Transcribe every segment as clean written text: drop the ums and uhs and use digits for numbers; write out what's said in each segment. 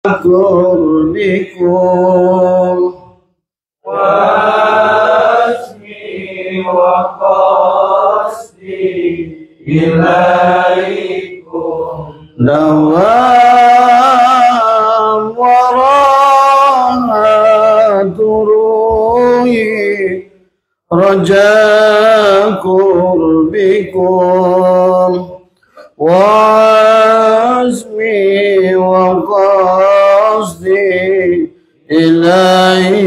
قربكم واسمي وقصدي إليكم دوام وراء روحي رجاء قربكم وعزمي وقصدي إليكم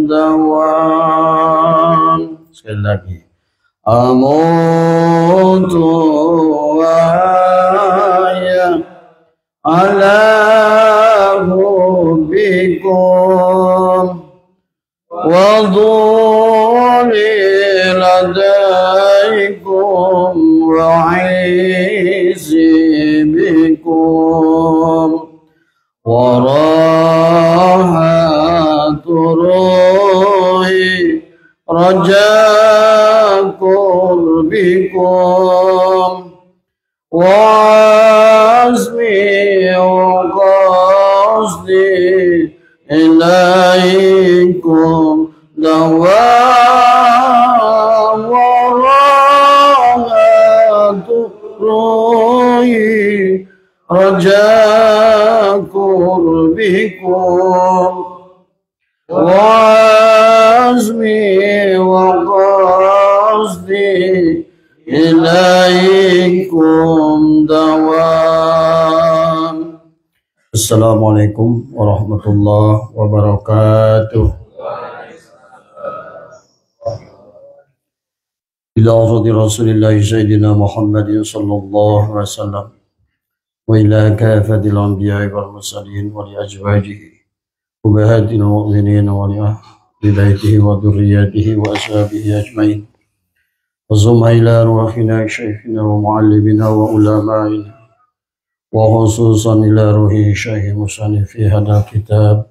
دوام. Sekali lagi, amutu wahya ala hubbikum wa dhuli ladaikum wa bikum wa rahatu ruhi raja qurbikum wa azmi wa qasdi ilaikum dawam wa rahatu ruhi raja qurbikum wa azmi wa qasdi ilaikum dawam. Assalamualaikum warahmatullahi wabarakatuh. Ila hadi Rasulillah Sayyidina Muhammadin sallallahu alaihi wasallam wa ila kafatil anbiya'i wal mursalin wa li azwajihi ummahatil mu'minin wa li ahli baitihi wa dhurriyyatihi wa ashabihi ajma'in. وصم إلى روحنا شيخنا ومعلمنا وعلمائنا وخصوصا إلى روحه شيخ مصنف في هذا الكتاب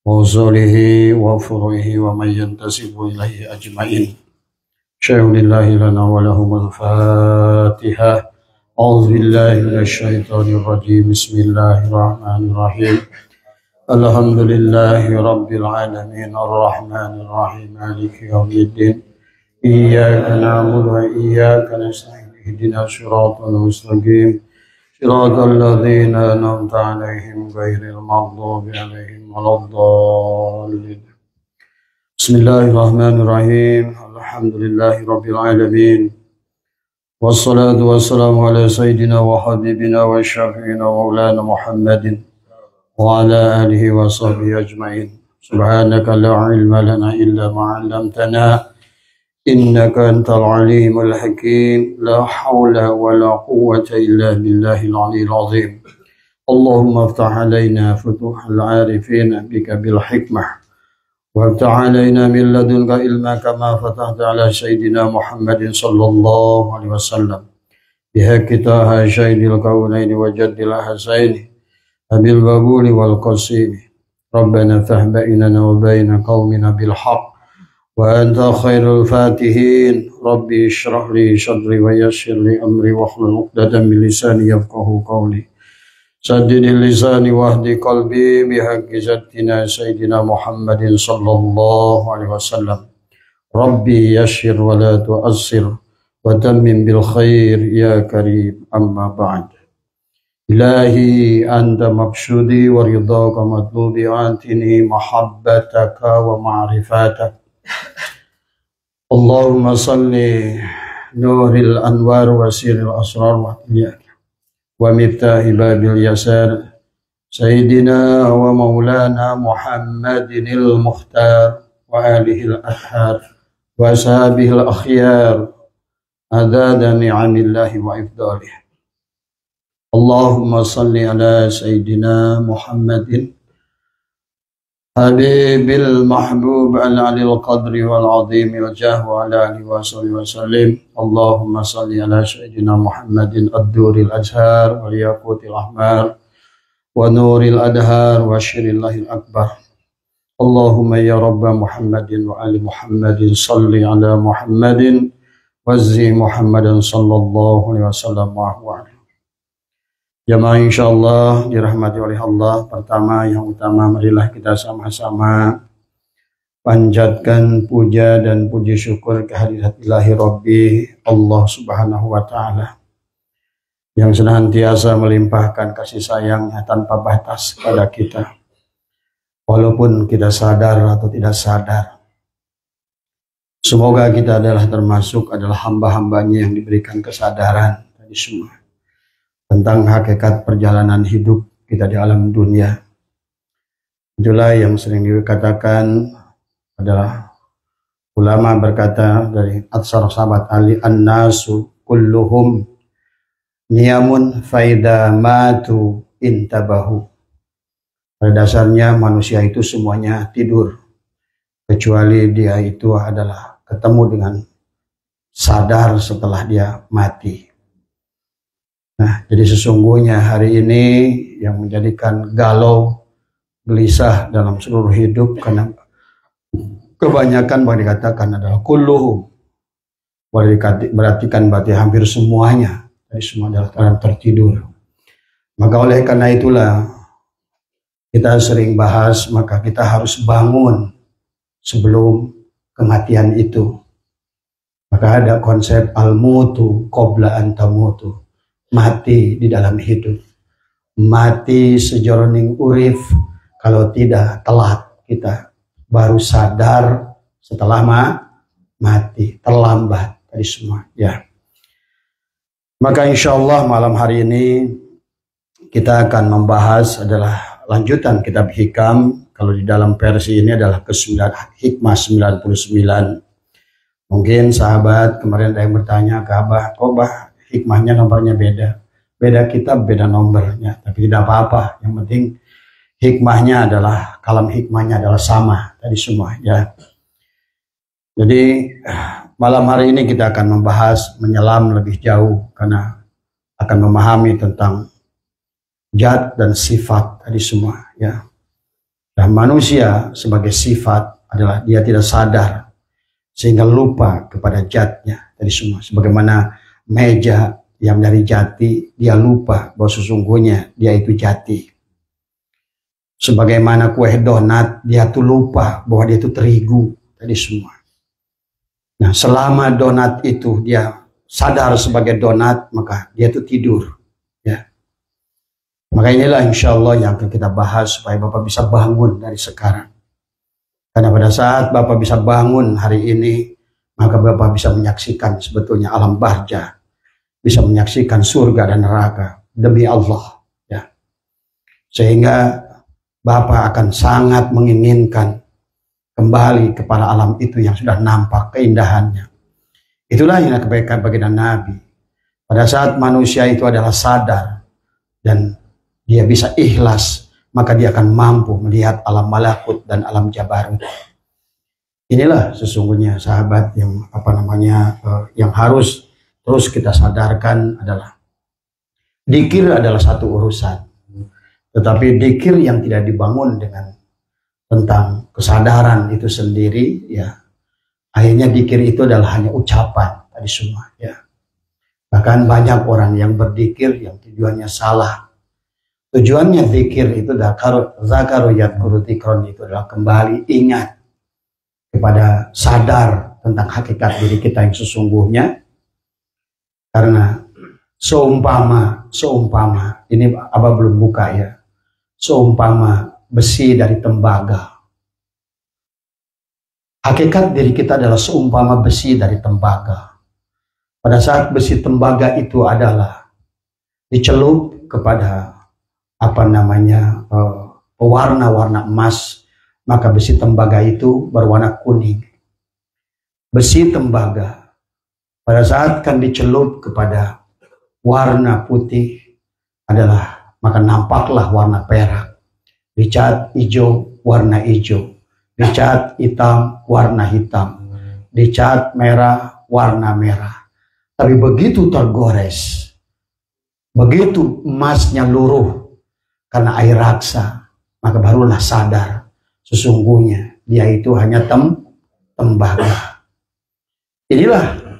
وأصوله وفروعه ومن ينتسب إليه أجمعين. شيخ لله لنا ولهم الفاتحة. أعوذ بالله من الشيطان الرجيم. بسم الله الرحمن الرحيم. الحمد لله رب العالمين الرحمن الرحيم مالك يوم الدين. إياك نعبد وإياك نستعين اهدنا الصراط المستقيم صراط الذين أنعمت عليهم غير المغضوب عليهم ولا الضالين. بسم الله الرحمن الرحيم. الحمد لله رب العالمين والصلاة والسلام على سيدنا وحبيبنا وشفيعنا ومولانا محمد وعلى آله وصحبه أجمعين. سبحانك لا علم لنا إلا ما علمتنا إنك أنت العليم الحكيم. لا حول ولا قوة إلا بالله العلي العظيم. اللهم افتح علينا فتوح العارفين بك بالحكمة وافتح علينا من لدنك علما كما فتحت على سيدنا محمد صلى الله عليه وسلم بحق طه شهيد الكونين وجد الحسين أبي البابول والقصيم. ربنا افتح بيننا وبين قومنا بالحق وأنت خير الفاتحين. ربي اشرح لي صدري ويسر لي أمري واحلل عقدة من لساني يفقهوا قولي. سدد لساني واهدي قلبي بحق سيدنا سيدنا محمد صلى الله عليه وسلم. ربي يسر ولا تؤثر وتمم بالخير يا كريم. أما بعد. إلهي أنت مقصودي ورضاك مطلوبي أعطني محبتك ومعرفتك. اللهم صل نور الأنوار وسير الأسرار ومفتاح باب اليسار سيدنا ومولانا محمد المختار وآله الأطهار وأصحابه الأخيار عدد نعم الله وإفضاله. اللهم صل على سيدنا محمد حبيب المحبوب العلي القدر والعظيم الجاه وعلى آله وصحبه وسلم. اللهم صل على سيدنا محمد الدور الأزهار والياقوت الأحمر ونور الأدهار وشر الله الأكبر. اللهم يا رب محمد وآل محمد صل على محمد وزي محمد صلى الله عليه وسلم وعلى Jamaah insyaallah dirahmati oleh Allah. Pertama yang utama marilah kita sama-sama panjatkan puja dan puji syukur kehadirat ilahi Rabbi Allah Subhanahu wa taala yang senantiasa melimpahkan kasih sayangnya tanpa batas pada kita. Walaupun kita sadar atau tidak sadar. Semoga kita adalah hamba-hambanya yang diberikan kesadaran tadi semua tentang hakikat perjalanan hidup kita di alam dunia. Itulah yang sering dikatakan adalah ulama berkata dari atsar sahabat Ali, an-nasu kulluhum niyamun faida matu intabahu. Pada dasarnya manusia itu semuanya tidur, kecuali dia itu adalah ketemu dengan sadar setelah dia mati. Nah, jadi sesungguhnya hari ini yang menjadikan galau, gelisah dalam seluruh hidup karena kebanyakan boleh dikatakan adalah kulluhum. Boleh berartikan berarti hampir semuanya. Jadi semua adalah dalam tertidur. Maka oleh karena itulah kita sering bahas, maka kita harus bangun sebelum kematian itu. Maka ada konsep al-mutu qabla an tamutu. Mati di dalam hidup. Mati sejroning urif, kalau tidak telat kita baru sadar setelah mati, terlambat tadi semua ya. Maka insya Allah malam hari ini kita akan membahas adalah lanjutan kitab Hikam. Kalau di dalam versi ini adalah ke-9 Hikmah 99. Mungkin sahabat kemarin ada yang bertanya ke Abah, kok Bah hikmahnya nomornya beda. Beda kitab, beda nomornya. Tapi tidak apa-apa. Yang penting hikmahnya adalah, kalam hikmahnya adalah sama. Tadi semua ya. Jadi malam hari ini kita akan membahas menyelam lebih jauh. Karena akan memahami tentang zat dan sifat tadi semua ya. Dan manusia sebagai sifat adalah dia tidak sadar. Sehingga lupa kepada zatnya tadi semua. Sebagaimana meja yang dari jati, dia lupa bahwa sesungguhnya dia itu jati. Sebagaimana kue donat, dia tuh lupa bahwa dia itu terigu. Tadi semua. Nah, selama donat itu dia sadar sebagai donat, maka dia itu tidur. Ya. Maka inilah insya Allah yang akan kita bahas supaya Bapak bisa bangun dari sekarang. Karena pada saat Bapak bisa bangun hari ini, maka Bapak bisa menyaksikan sebetulnya alam barzah, bisa menyaksikan surga dan neraka demi Allah ya. Sehingga Bapak akan sangat menginginkan kembali kepada alam itu yang sudah nampak keindahannya. Itulah yang kebaikan baginda Nabi. Pada saat manusia itu adalah sadar dan dia bisa ikhlas, maka dia akan mampu melihat alam malakut dan alam jabarut. Inilah sesungguhnya sahabat yang yang harus terus kita sadarkan adalah dzikir adalah satu urusan. Tetapi dzikir yang tidak dibangun dengan tentang kesadaran itu sendiri ya, akhirnya dzikir itu adalah hanya ucapan tadi semua ya. Bahkan banyak orang yang berzikir yang tujuannya salah. Tujuannya dzikir itu zakaru yadkuru dzikron, itu adalah kembali ingat kepada sadar tentang hakikat diri kita yang sesungguhnya. Karena seumpama ini Abah belum buka ya, seumpama besi dari tembaga. Hakikat diri kita adalah seumpama besi dari tembaga. Pada saat besi tembaga itu adalah dicelup kepada pewarna-warna emas, maka besi tembaga itu berwarna kuning. Besi tembaga pada saat kan dicelup kepada warna putih adalah, maka nampaklah warna perak. Dicat hijau, warna hijau. Dicat hitam, warna hitam. Dicat merah, warna merah. Tapi begitu tergores, begitu emasnya luruh karena air raksa, maka barulah sadar sesungguhnya dia itu hanya tembaga. Inilah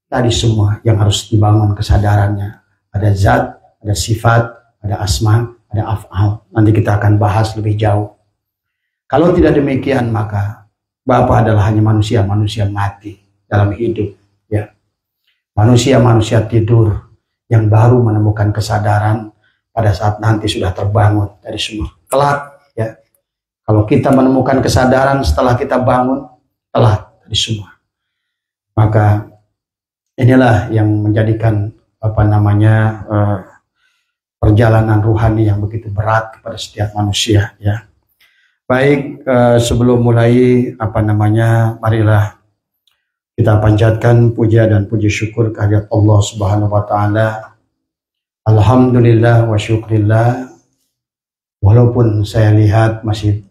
tadi semua yang harus dibangun kesadarannya. Ada zat, ada sifat, ada asma, ada af'al. Nanti kita akan bahas lebih jauh. Kalau tidak demikian, maka Bapak adalah hanya manusia mati dalam hidup. Ya, manusia tidur yang baru menemukan kesadaran pada saat nanti sudah terbangun dari semua. Kelak, ya. Kalau kita menemukan kesadaran setelah kita bangun, telat dari semua. Maka inilah yang menjadikan perjalanan ruhani yang begitu berat kepada setiap manusia, ya. Baik, sebelum mulai marilah kita panjatkan puja dan puji syukur kehadirat Allah Subhanahu wa taala. Alhamdulillah wa syukrillah. Walaupun saya lihat masih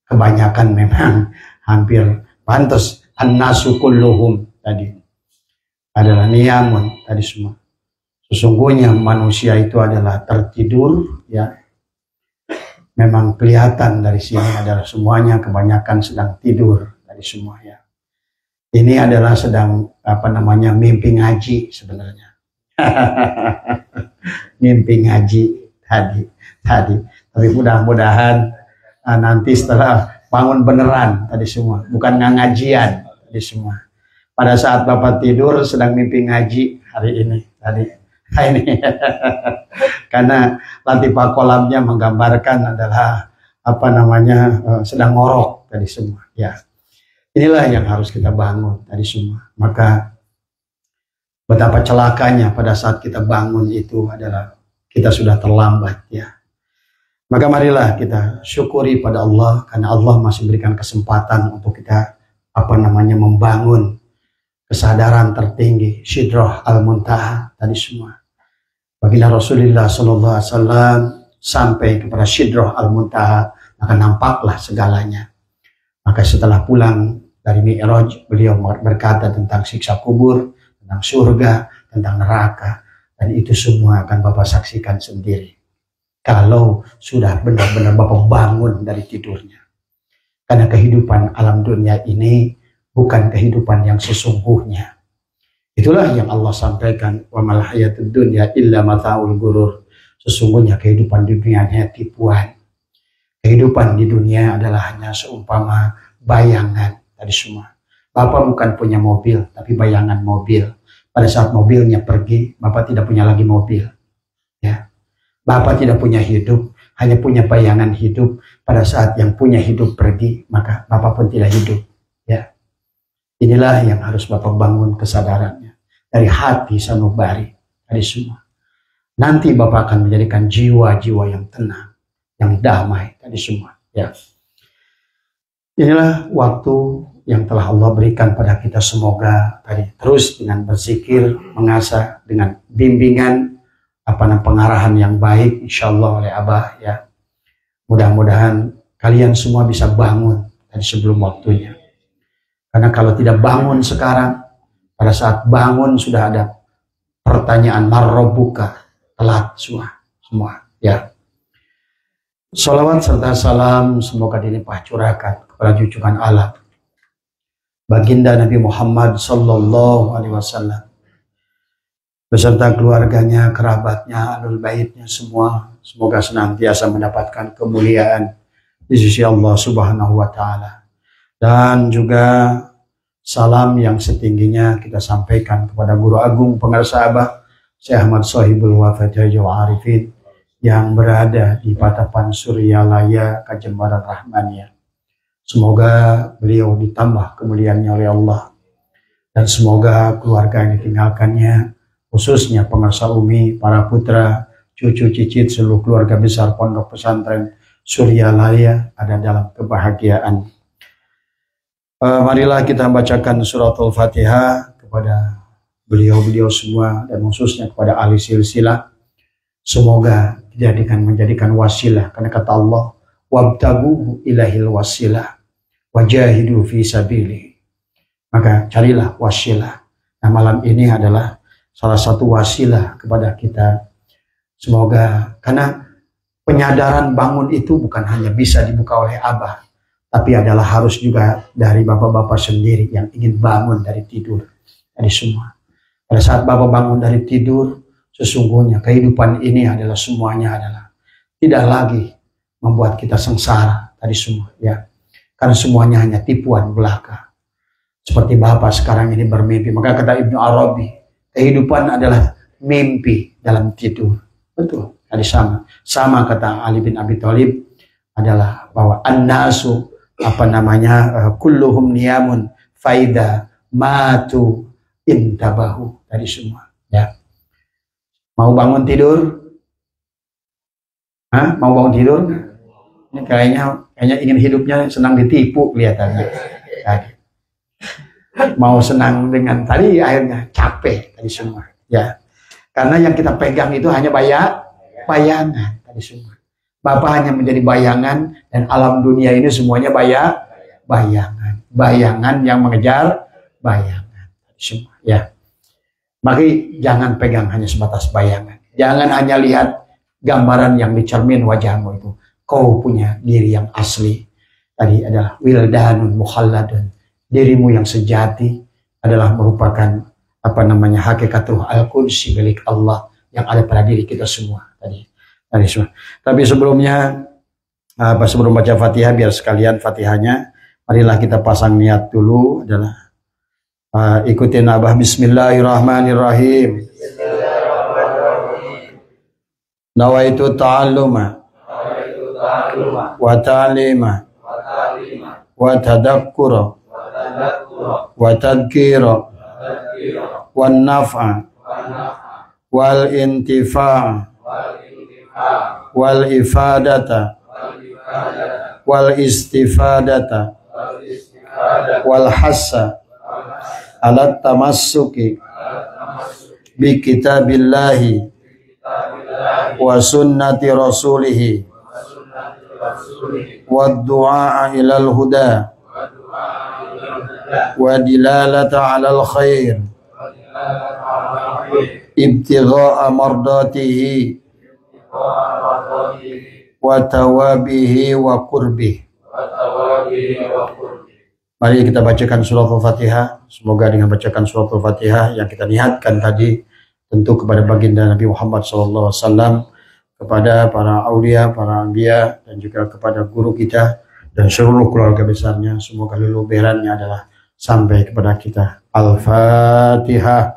kebanyakan memang hampir pantas an-nasu kulluhum tadi adalah niyamun tadi semua. Sesungguhnya manusia itu adalah tertidur, ya. Memang kelihatan dari sini adalah semuanya kebanyakan sedang tidur tadi semua, ya. Ini adalah sedang mimpi ngaji sebenarnya. Mimpi ngaji tadi. Tapi mudah-mudahan nanti setelah bangun beneran tadi semua, bukan ngajian tadi semua. Pada saat Bapak tidur sedang mimpi ngaji hari ini tadi. Ini karena latifah kolamnya menggambarkan adalah sedang ngorok tadi semua, ya. Inilah yang harus kita bangun tadi semua. Maka betapa celakanya pada saat kita bangun itu adalah kita sudah terlambat, ya. Maka marilah kita syukuri pada Allah karena Allah masih berikan kesempatan untuk kita membangun kesadaran tertinggi, Sidrah al-Muntaha tadi semua. Baginda Rasulullah SAW sampai kepada Sidrah al-Muntaha, maka nampaklah segalanya. Maka setelah pulang dari Mi'raj, beliau berkata tentang siksa kubur, tentang surga, tentang neraka, dan itu semua akan Bapak saksikan sendiri. Kalau sudah benar-benar Bapak bangun dari tidurnya. Karena kehidupan alam dunia ini bukan kehidupan yang sesungguhnya. Itulah yang Allah sampaikan, wa mal hayatud dunya illa mata'ul ghurur. Sesungguhnya kehidupan di dunia hanya tipuan. Kehidupan di dunia adalah hanya seumpama bayangan tadi semua. Bapak bukan punya mobil, tapi bayangan mobil. Pada saat mobilnya pergi, Bapak tidak punya lagi mobil. Ya. Bapak tidak punya hidup, hanya punya bayangan hidup. Pada saat yang punya hidup pergi, maka Bapak pun tidak hidup. Ya. Inilah yang harus Bapak bangun kesadarannya dari hati sanubari dari semua. Nanti Bapak akan menjadikan jiwa-jiwa yang tenang, yang damai tadi semua. Ya. Inilah waktu yang telah Allah berikan pada kita, semoga tadi terus dengan berzikir, mengasah dengan bimbingan pengarahan yang baik insyaallah oleh Abah, ya. Mudah-mudahan kalian semua bisa bangun tadi sebelum waktunya. Karena kalau tidak bangun sekarang, pada saat bangun sudah ada pertanyaan marrobuka, telat semua, ya. Salawat serta salam semoga dilimpah curahkan kepada junjungan Allah, baginda Nabi Muhammad sallallahu alaihi wasallam, beserta keluarganya, kerabatnya, ahlul baitnya semua. Semoga senantiasa mendapatkan kemuliaan di sisi Allah Subhanahu wa taala. Dan juga salam yang setingginya kita sampaikan kepada Guru Agung Pengarsa Abah Syekh Ahmad Sohibul Wafatihah Arifin yang berada di Patapan Suryalaya, Kajembaran Rahmaniyah. Semoga beliau ditambah kemuliaannya oleh Allah, dan semoga keluarga yang ditinggalkannya, khususnya pengarsa Umi, para putra, cucu, cicit, seluruh keluarga besar Pondok Pesantren Suryalaya ada dalam kebahagiaan. Marilah kita bacakan suratul Fatihah kepada beliau-beliau semua, dan khususnya kepada ahli silsilah. Semoga menjadikan wasilah, karena kata Allah, wabtagu ilahil wasilah wajahidu fi sabili. Maka carilah wasilah. Nah, malam ini adalah salah satu wasilah kepada kita. Semoga, karena penyadaran bangun itu bukan hanya bisa dibuka oleh Abah, tapi adalah harus juga dari bapak-bapak sendiri yang ingin bangun dari tidur. Dari semua. Pada saat Bapak bangun dari tidur, sesungguhnya kehidupan ini adalah semuanya adalah tidak lagi membuat kita sengsara tadi semua ya. Karena semuanya hanya tipuan belaka. Seperti Bapak sekarang ini bermimpi. Maka kata Ibnu Arabi, kehidupan adalah mimpi dalam tidur. Betul. Tadi sama. Sama kata Ali bin Abi Thalib adalah bahwa an-nasu kulluhum niyamun faida matu intabahu. Tadi semua. Ya. Mau bangun tidur? Hah? Mau bangun tidur? Ini kayaknya ingin hidupnya senang ditipu kelihatannya. Tadi. Mau senang dengan tadi akhirnya capek tadi semua. Ya. Karena yang kita pegang itu hanya bayangan tadi semua. Bapak hanya menjadi bayangan dan alam dunia ini semuanya bayangan. Bayangan yang mengejar bayangan tadi semua. Ya. Maka jangan pegang hanya sebatas bayangan. Jangan hanya lihat gambaran yang dicermin wajahmu itu. Kau punya diri yang asli. Tadi adalah wildanun mukhalladun. Dirimu yang sejati adalah merupakan hakikatul al-qudsi milik Allah yang ada pada diri kita semua tadi semua. Tapi sebelumnya sebelum baca Fatihah, biar sekalian Fatihahnya marilah kita pasang niat dulu adalah ikutin Abah. Bismillahirrahmanirrahim. Nawaitu ta'alluma wa ta'lima wa tadakkura wa tadhkira wan naf'a wal intifa' wal ifadata wal istifadata wal hassa ala tamassuki bi kitabillahi wa sunnati rasulihi wa du'a ilal huda wa dilalata alal khair ibtigha'a mardatihi wa tawabihi wa qurbihi. Mari kita bacakan surah Al-Fatihah. Semoga dengan bacakan surah Al-Fatihah yang kita niatkan tadi tentu kepada baginda Nabi Muhammad SAW, kepada para aulia, para anbiya, dan juga kepada guru kita dan seluruh keluarga besarnya. Semoga leluberannya adalah sampai kepada kita. Al-Fatihah.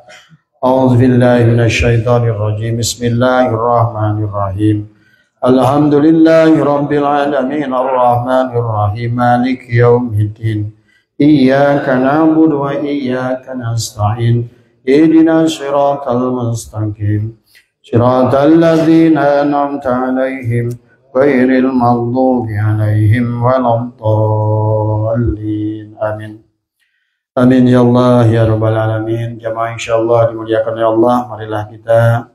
A'udzubillahi minasyaitonirrajim. Bismillahirrahmanirrahim. Alhamdulillahi rabbil alamin arrahmanir rahim maliki yaumiddin. Iyyaka na'budu wa iyyaka nasta'in. Ihdinas siratal mustaqim. Siratal ladzina an'amta 'alaihim ghairil maghdubi 'alaihim waladdallin. Amin. Amin ya Allah ya rabbal alamin. Jamaah insyaallah dimuliakan oleh Allah, marilah kita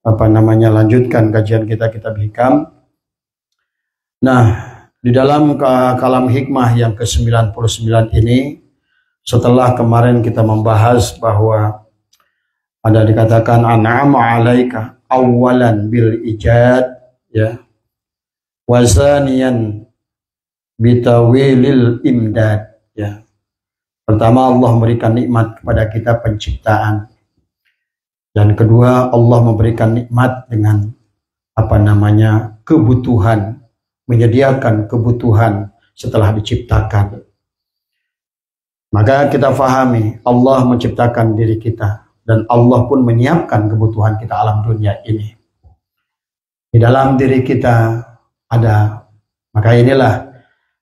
lanjutkan kajian kita kitab Hikam. Nah, di dalam kalam hikmah yang ke-99 ini, setelah kemarin kita membahas bahwa ada dikatakan an'ama 'alaika awwalan bil ijad ya, wasaniyan bitawilil imdad ya. Pertama, Allah memberikan nikmat kepada kita penciptaan. Dan kedua, Allah memberikan nikmat dengan kebutuhan, menyediakan kebutuhan setelah diciptakan. Maka kita fahami, Allah menciptakan diri kita dan Allah pun menyiapkan kebutuhan kita alam dunia ini. Di dalam diri kita ada, maka inilah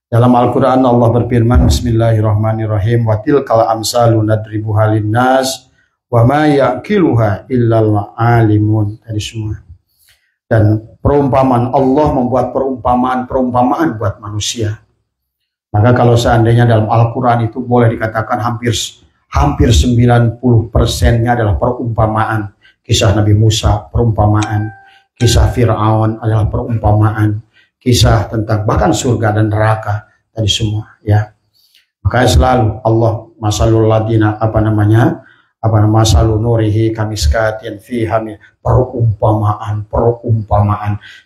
dalam Al-Quran Allah berfirman, Bismillahirrahmanirrahim, wa tilkal amsalu nadribuha linnas wa ma ya'kiluha illal alimun. Tadi semua. Dan perumpamaan, Allah membuat perumpamaan buat manusia. Maka kalau seandainya dalam Al-Quran itu boleh dikatakan hampir 90%-nya adalah perumpamaan. Kisah Nabi Musa perumpamaan, kisah Fir'aun adalah perumpamaan, kisah tentang bahkan surga dan neraka tadi semua ya. Makanya selalu Allah masalul ladina masalu nurihi kamiskatin fiha perumpamaan.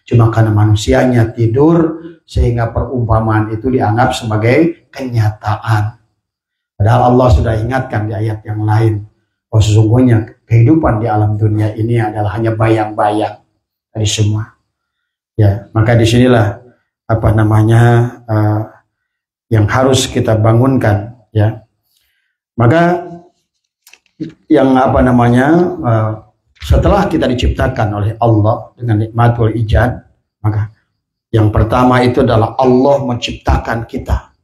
Cuma karena manusianya tidur sehingga perumpamaan itu dianggap sebagai kenyataan. Padahal Allah sudah ingatkan di ayat yang lain bahwa sesungguhnya kehidupan di alam dunia ini adalah hanya bayang-bayang dari semua. Ya, maka disinilah apa namanya yang harus kita bangunkan, ya. Maka yang apa namanya setelah kita diciptakan oleh Allah dengan nikmatul ijad, maka yang pertama itu adalah Allah menciptakan kita.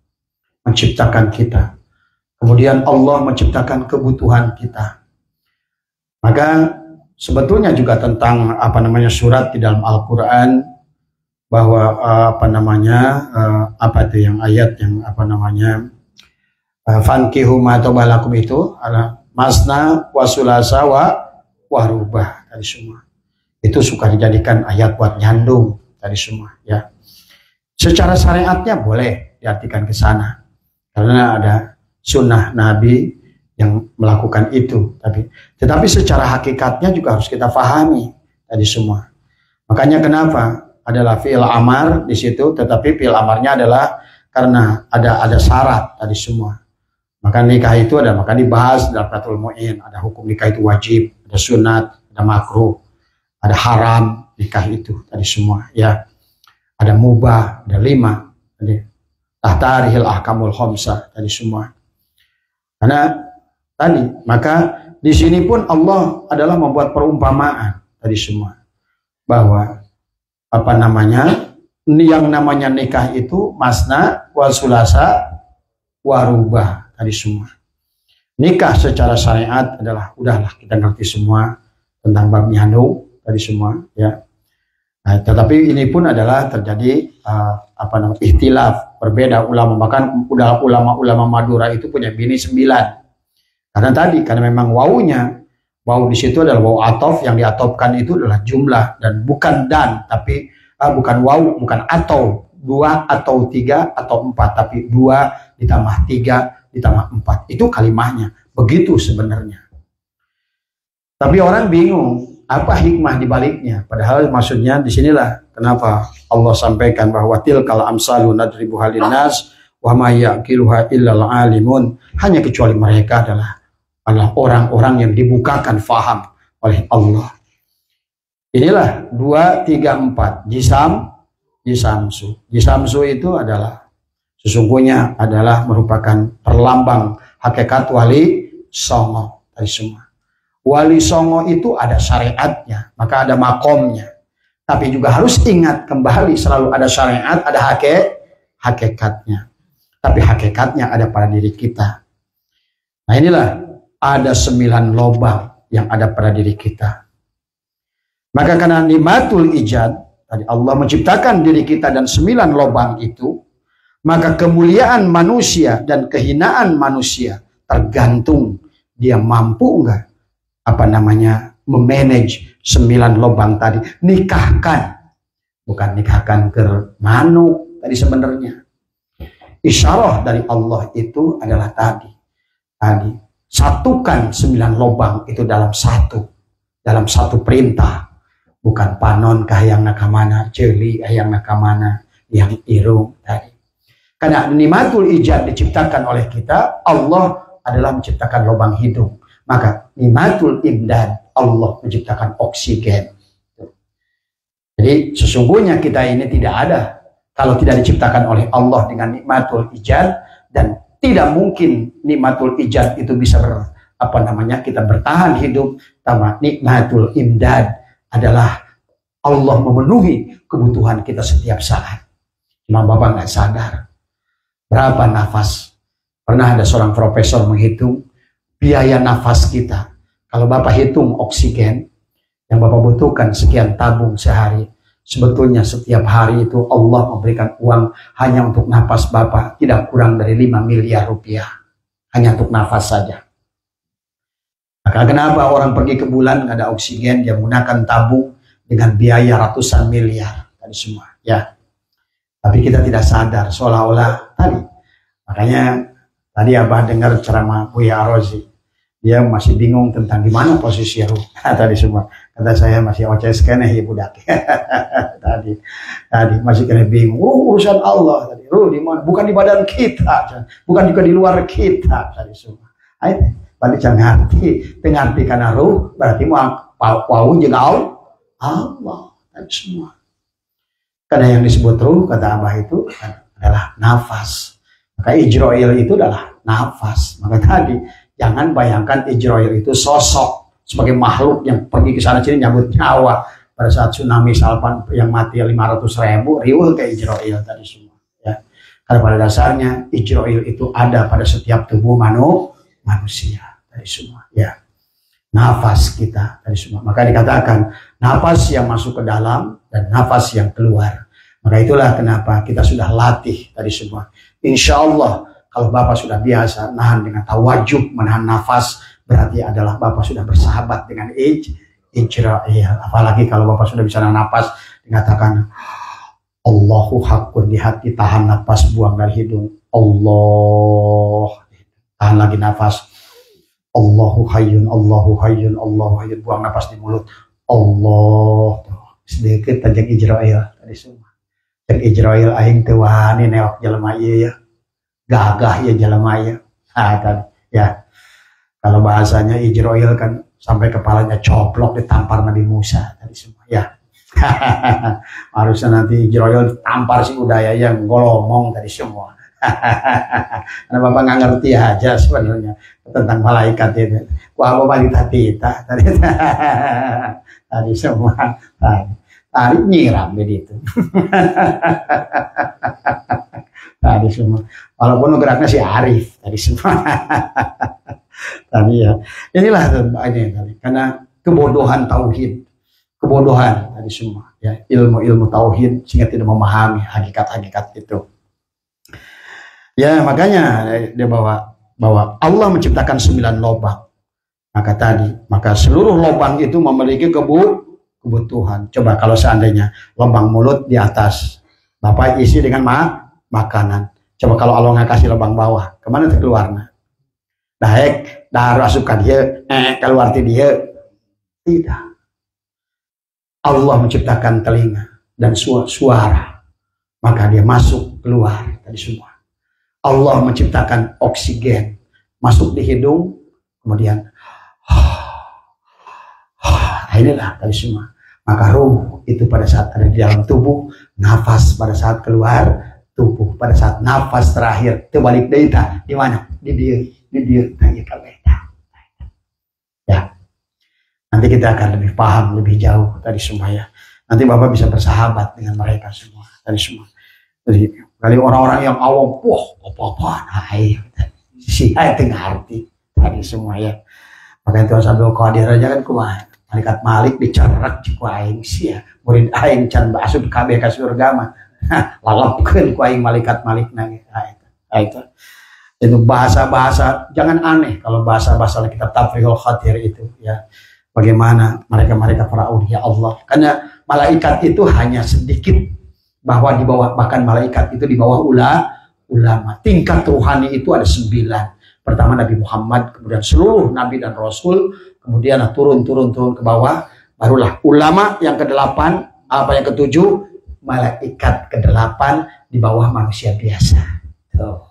Kemudian Allah menciptakan kebutuhan kita. Maka sebetulnya juga tentang apa namanya surat di dalam Al-Qur'an bahwa apa itu yang ayat yang apa namanya fankihu ma tabalakum itu adalah masna wasulasa wa rubah tadi semua. Itu suka dijadikan ayat buat nyandung tadi semua, ya. Secara syariatnya boleh diartikan ke sana karena ada sunnah Nabi yang melakukan itu, tetapi secara hakikatnya juga harus kita pahami tadi semua. Makanya kenapa adalah fi'il amar di situ, tetapi fi'il amarnya adalah karena ada syarat tadi semua. Maka nikah itu maka dibahas dalam Fathul Mu'in, ada hukum nikah itu wajib, ada sunat, ada makruh, ada haram nikah itu tadi semua, ya. Ada mubah, ada 5, tadi tahtarihil ahkamul khamsah tadi semua. Karena tadi, maka di sini pun Allah adalah membuat perumpamaan tadi semua bahwa apa namanya yang namanya nikah itu masna wa sulasa wa rubah tadi semua. Nikah secara syariat adalah udahlah kita ngerti semua tentang bab nyandung tadi semua, ya. Nah, tetapi ini pun adalah terjadi ikhtilaf, berbeda ulama, bahkan ulama Madura itu punya bini 9. Karena memang waw di situ adalah waw atof, yang diatofkan itu adalah jumlah dan bukan dan, tapi bukan waw, bukan atau 2 atau 3 atau 4, tapi 2 ditambah 3 ditambah 4. Itu kalimahnya begitu sebenarnya. Tapi orang bingung apa hikmah di baliknya, padahal maksudnya disinilah kenapa Allah sampaikan bahwa tilkal amsalu nadribuha linnas wa ma yaqiluha illal alimun, hanya kecuali mereka adalah orang-orang yang dibukakan faham oleh Allah. Inilah 2, 3, 4 jisamsu. Jisamsu itu adalah sesungguhnya adalah merupakan perlambang hakikat wali songo dari semua. Wali songo itu ada syariatnya, maka ada makomnya. Tapi juga harus ingat kembali selalu ada syariat, ada hakikatnya. Tapi hakikatnya ada pada diri kita. Nah inilah ada 9 lobang yang ada pada diri kita. Maka karena nikmatul ijad, tadi Allah menciptakan diri kita dan 9 lobang itu, maka kemuliaan manusia dan kehinaan manusia tergantung dia mampu enggak memanage 9 lobang tadi. Nikahkan, bukan nikahkan ke manu tadi sebenarnya. Isyarah dari Allah itu adalah tadi satukan 9 lobang itu dalam satu perintah, bukan panon kahayang nakamana, celi kahayang nakamana, yang irung tadi. Karena nikmatul ijad diciptakan oleh kita, Allah adalah menciptakan lubang hidung. Maka nikmatul imdad, Allah menciptakan oksigen. Jadi sesungguhnya kita ini tidak ada kalau tidak diciptakan oleh Allah dengan nikmatul ijad, dan tidak mungkin nikmatul ijad itu bisa kita bertahan hidup tanpa nikmatul imdad. Adalah Allah memenuhi kebutuhan kita setiap saat. Cuma Bapak nggak sadar berapa nafas. Pernah ada seorang profesor menghitung biaya nafas kita. Kalau Bapak hitung oksigen yang Bapak butuhkan sekian tabung sehari, sebetulnya setiap hari itu Allah memberikan uang hanya untuk nafas Bapak tidak kurang dari 5 miliar rupiah. Hanya untuk nafas saja. Maka kenapa orang pergi ke bulan nggak ada oksigen, dia menggunakan tabung dengan biaya ratusan miliar tadi semua, ya. Tapi kita tidak sadar seolah-olah tadi. Makanya tadi Abah dengar ceramah Buya Arozi, dia masih bingung tentang di mana posisi ruh tadi semua. Kata saya masih oces kene ya budak. tadi masih kena bingung. Urusan Allah tadi. Ruh di mana? Bukan di badan kita, bukan juga di luar kita tadi semua. berarti jangan ngerti, ngerti karena ruh, berarti wau jeung Allah dan semua. Karena yang disebut ruh kata Abah itu adalah nafas. Maka Ijrail itu adalah nafas. Maka tadi jangan bayangkan Ijrail itu sosok sebagai makhluk yang pergi ke sana sini nyambut nyawa. Pada saat tsunami Salpan yang mati 500.000 riuh ke Ijrail tadi semua. Ya. Karena pada dasarnya Ijrail itu ada pada setiap tubuh manusia tadi semua. Ya. Nafas kita tadi semua. Maka dikatakan nafas yang masuk ke dalam dan nafas yang keluar. Maka itulah kenapa kita sudah latih tadi semua. Insya Allah kalau Bapak sudah biasa nahan dengan tawajud, menahan nafas, berarti adalah Bapak sudah bersahabat dengan Ijrail. Apalagi kalau Bapak sudah bisa nahan nafas, dikatakan Allahu Haqqun, di hati tahan nafas, buang dari hidung. Allah, tahan lagi nafas. Allahu Hayyun, Allahu Hayyun, Allahu Hayyun, buang nafas di mulut. Allah, sedikit tajak Ijrail tadi semua. Dan Ijrail aing teu wani neok jelema ieu ya. Gagah ya jelema ieu. Tadi ya. Kalau bahasanya Ijrail kan sampai kepalanya coplok ditampar Nabi Musa tadi semua ya. Harusnya nanti Ijrail ditampar si Udaya yang ngolomong tadi semua. Karena Bapak nggak ngerti aja sebenarnya tentang malaikat itu. Wah, Bapak ditata tadi semua. Tadi nyiram begitu. Tadi semua. Walaupun geraknya si Arif tadi semua. Tadi ya. Inilah ini tadi. Karena kebodohan tauhid, kebodohan tadi semua. Ya, ilmu tauhid sehingga tidak memahami hakikat-hakikat itu. Ya, makanya dia bahwa Allah menciptakan 9 lubang. Maka seluruh lubang itu memiliki kebutuhan. Coba kalau seandainya lubang mulut di atas, Bapak isi dengan makanan. Coba kalau Allah nggak kasih lubang bawah, kemana keluarnya? Daek, dah rasukan dia, keluar dia. Tidak. Allah menciptakan telinga dan suara, maka dia masuk keluar tadi semua. Allah menciptakan oksigen masuk di hidung, kemudian inilah tadi semua. Maka ruh itu pada saat ada di dalam tubuh, nafas pada saat keluar tubuh, pada saat nafas terakhir terbalik data di mana? Di dia ya. Nanti kita akan lebih paham lebih jauh tadi semua ya. Nanti Bapak bisa bersahabat dengan mereka semua tadi semua. Jadi kali orang-orang yang awam, apa-apaan, si itu ngerti tadi semua ya. Maka itu sambil Qadir aja kan kumaha. Malaikat Malik dicerak ciku aing sia. Murid aing can basud kabeh ka surga mah. Lalapkeun ku aing malaikat Malik nage. Itu bahasa-bahasa jangan aneh kalau bahasa-bahasa kitab Tafrihul Khatir itu ya. Bagaimana mereka para aulia Allah. Karena malaikat itu hanya sedikit, bahwa di bawah, bahkan malaikat itu di bawah ulama. Tingkat ruhani itu ada 9. Pertama Nabi Muhammad, kemudian seluruh Nabi dan Rasul, kemudian turun ke bawah, barulah ulama yang ke-8, apa yang ke-7, malaikat ke-8 di bawah manusia biasa. Tuh.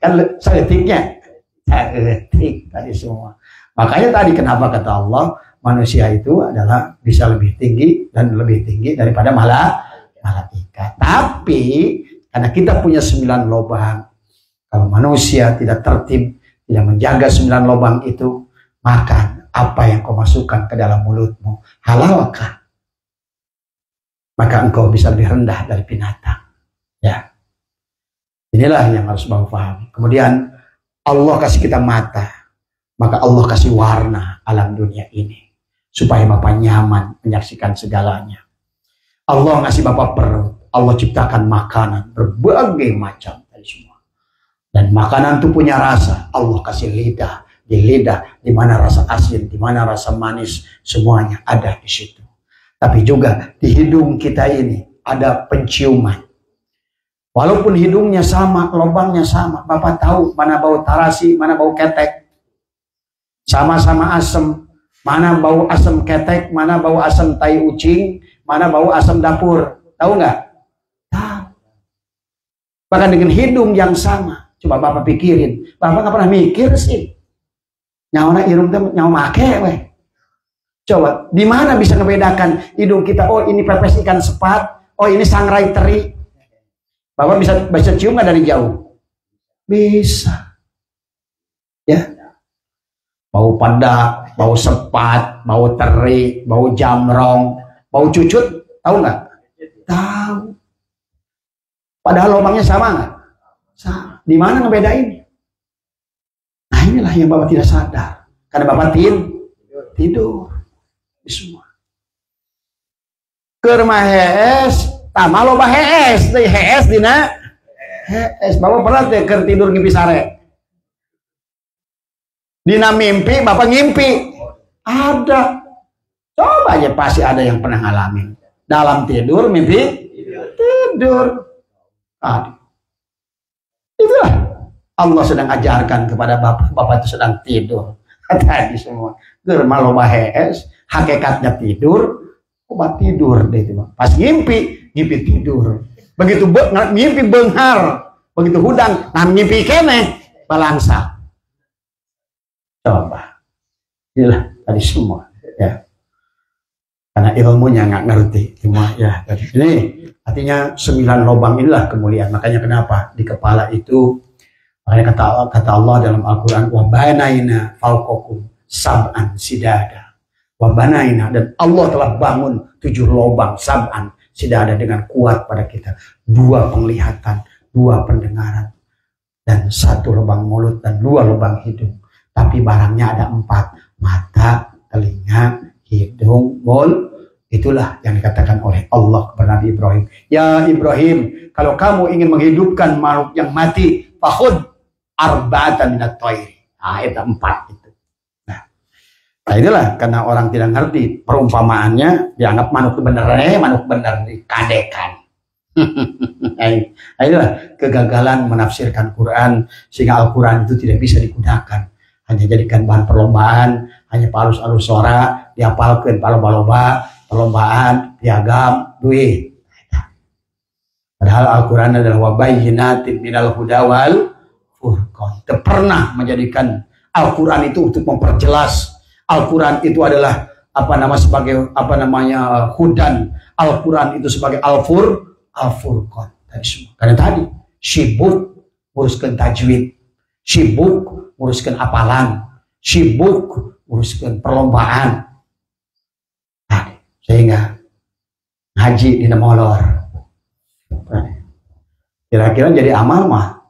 Kan seetiknya, etik tadi semua. Makanya tadi kenapa kata Allah, manusia itu adalah bisa lebih tinggi dan lebih tinggi daripada malaikat. Tapi karena kita punya 9 lubang, kalau manusia tidak tertib, tidak menjaga 9 lubang itu, maka apa yang kau masukkan ke dalam mulutmu halalkah? Maka engkau bisa lebih rendah dari binatang. Ya, inilah yang harus Bapak pahami. Kemudian Allah kasih kita mata, maka Allah kasih warna alam dunia ini supaya Bapak nyaman menyaksikan segalanya. Allah ngasih Bapak perut, Allah ciptakan makanan berbagai macam dari semua. Dan makanan itu punya rasa. Allah kasih lidah, di lidah di mana rasa asin, di mana rasa manis, semuanya ada di situ. Tapi juga di hidung kita ini ada penciuman. Walaupun hidungnya sama, lubangnya sama, Bapak tahu mana bau tarasi, mana bau ketek. Sama-sama asam, mana bau asam ketek, mana bau asam tai ucing, mana bau asam dapur. Tahu nggak? Tahu. Bahkan dengan hidung yang sama. Coba Bapak pikirin. Bapak nggak pernah mikir sih. Nyawana irung teh nyawa make weh. Coba, di mana bisa ngebedakan hidung kita? Oh, ini pepes ikan sepat. Oh, ini sangrai teri. Bapak bisa cium nggak dari jauh? Bisa. Ya. Bau padak, bau sepat, bau teri, bau jamrong, bau cucut, tahu nggak? Tahu. Padahal lubangnya sama nggak? Sama. Di mana ngebedain? Nah, inilah yang Bapak tidak sadar. Karena Bapak tidur. Semua. Keur mah hees, tama loba hees, deui hees dina hees. Bapak pernah teh keur tidur ngimpi sare? Dina mimpi Bapak ngimpi? Ada. Coba aja pasti ada yang pernah ngalamin. Dalam tidur mimpi tidur. Itulah Allah sedang ajarkan kepada Bapak itu sedang tidur. Tadi semua. Keur mah loba hees, hakikatnya tidur, obat tidur deh itu. Pas ngimpi tidur. Begitu ngimpi beunghar, begitu hudang, nah ngimpi keneh balangsa. Coba. Inilah tadi semua ya. Karena ilmunya nggak ngerti cuma ya tadi. Ini artinya 9 lubang inilah kemuliaan. Makanya kenapa di kepala itu makanya kata Allah dalam Al-Qur'an wa banaina fawqakum sab'an sidada. Wabanaina, dan Allah telah bangun 7 lubang sab'an sidada dengan kuat pada kita. 2 penglihatan, 2 pendengaran, dan 1 lubang mulut dan 2 lubang hidung. Tapi barangnya ada 4, mata, telinga, hidung, mulut. Itulah yang dikatakan oleh Allah kepada Nabi Ibrahim. Ya Ibrahim, kalau kamu ingin menghidupkan makhluk yang mati, fakhud arba'atan minat thairi. Nah, itu 4 itu. Nah inilah karena orang tidak ngerti perumpamaannya, dianggap manuk bener dikadekan. Nah inilah kegagalan menafsirkan Quran sehingga Al-Quran itu tidak bisa digunakan. Hanya jadikan bahan perlombaan, hanya palus-alus suara, dihafalkan paloba-loba, perlombaan, piagam, duit. Padahal Al-Quran adalah wabayyinatin minal huda wal furqan. Tidak pernah menjadikan Al-Quran itu untuk memperjelas. Al-Quran itu adalah sebagai hudan. Al-Quran itu sebagai al-furqan. Karena tadi sibuk uruskan tajwid, sibuk uruskan apalan, sibuk uruskan perlombaan. Sehingga ngaji di molor. Kira-kira jadi amal mah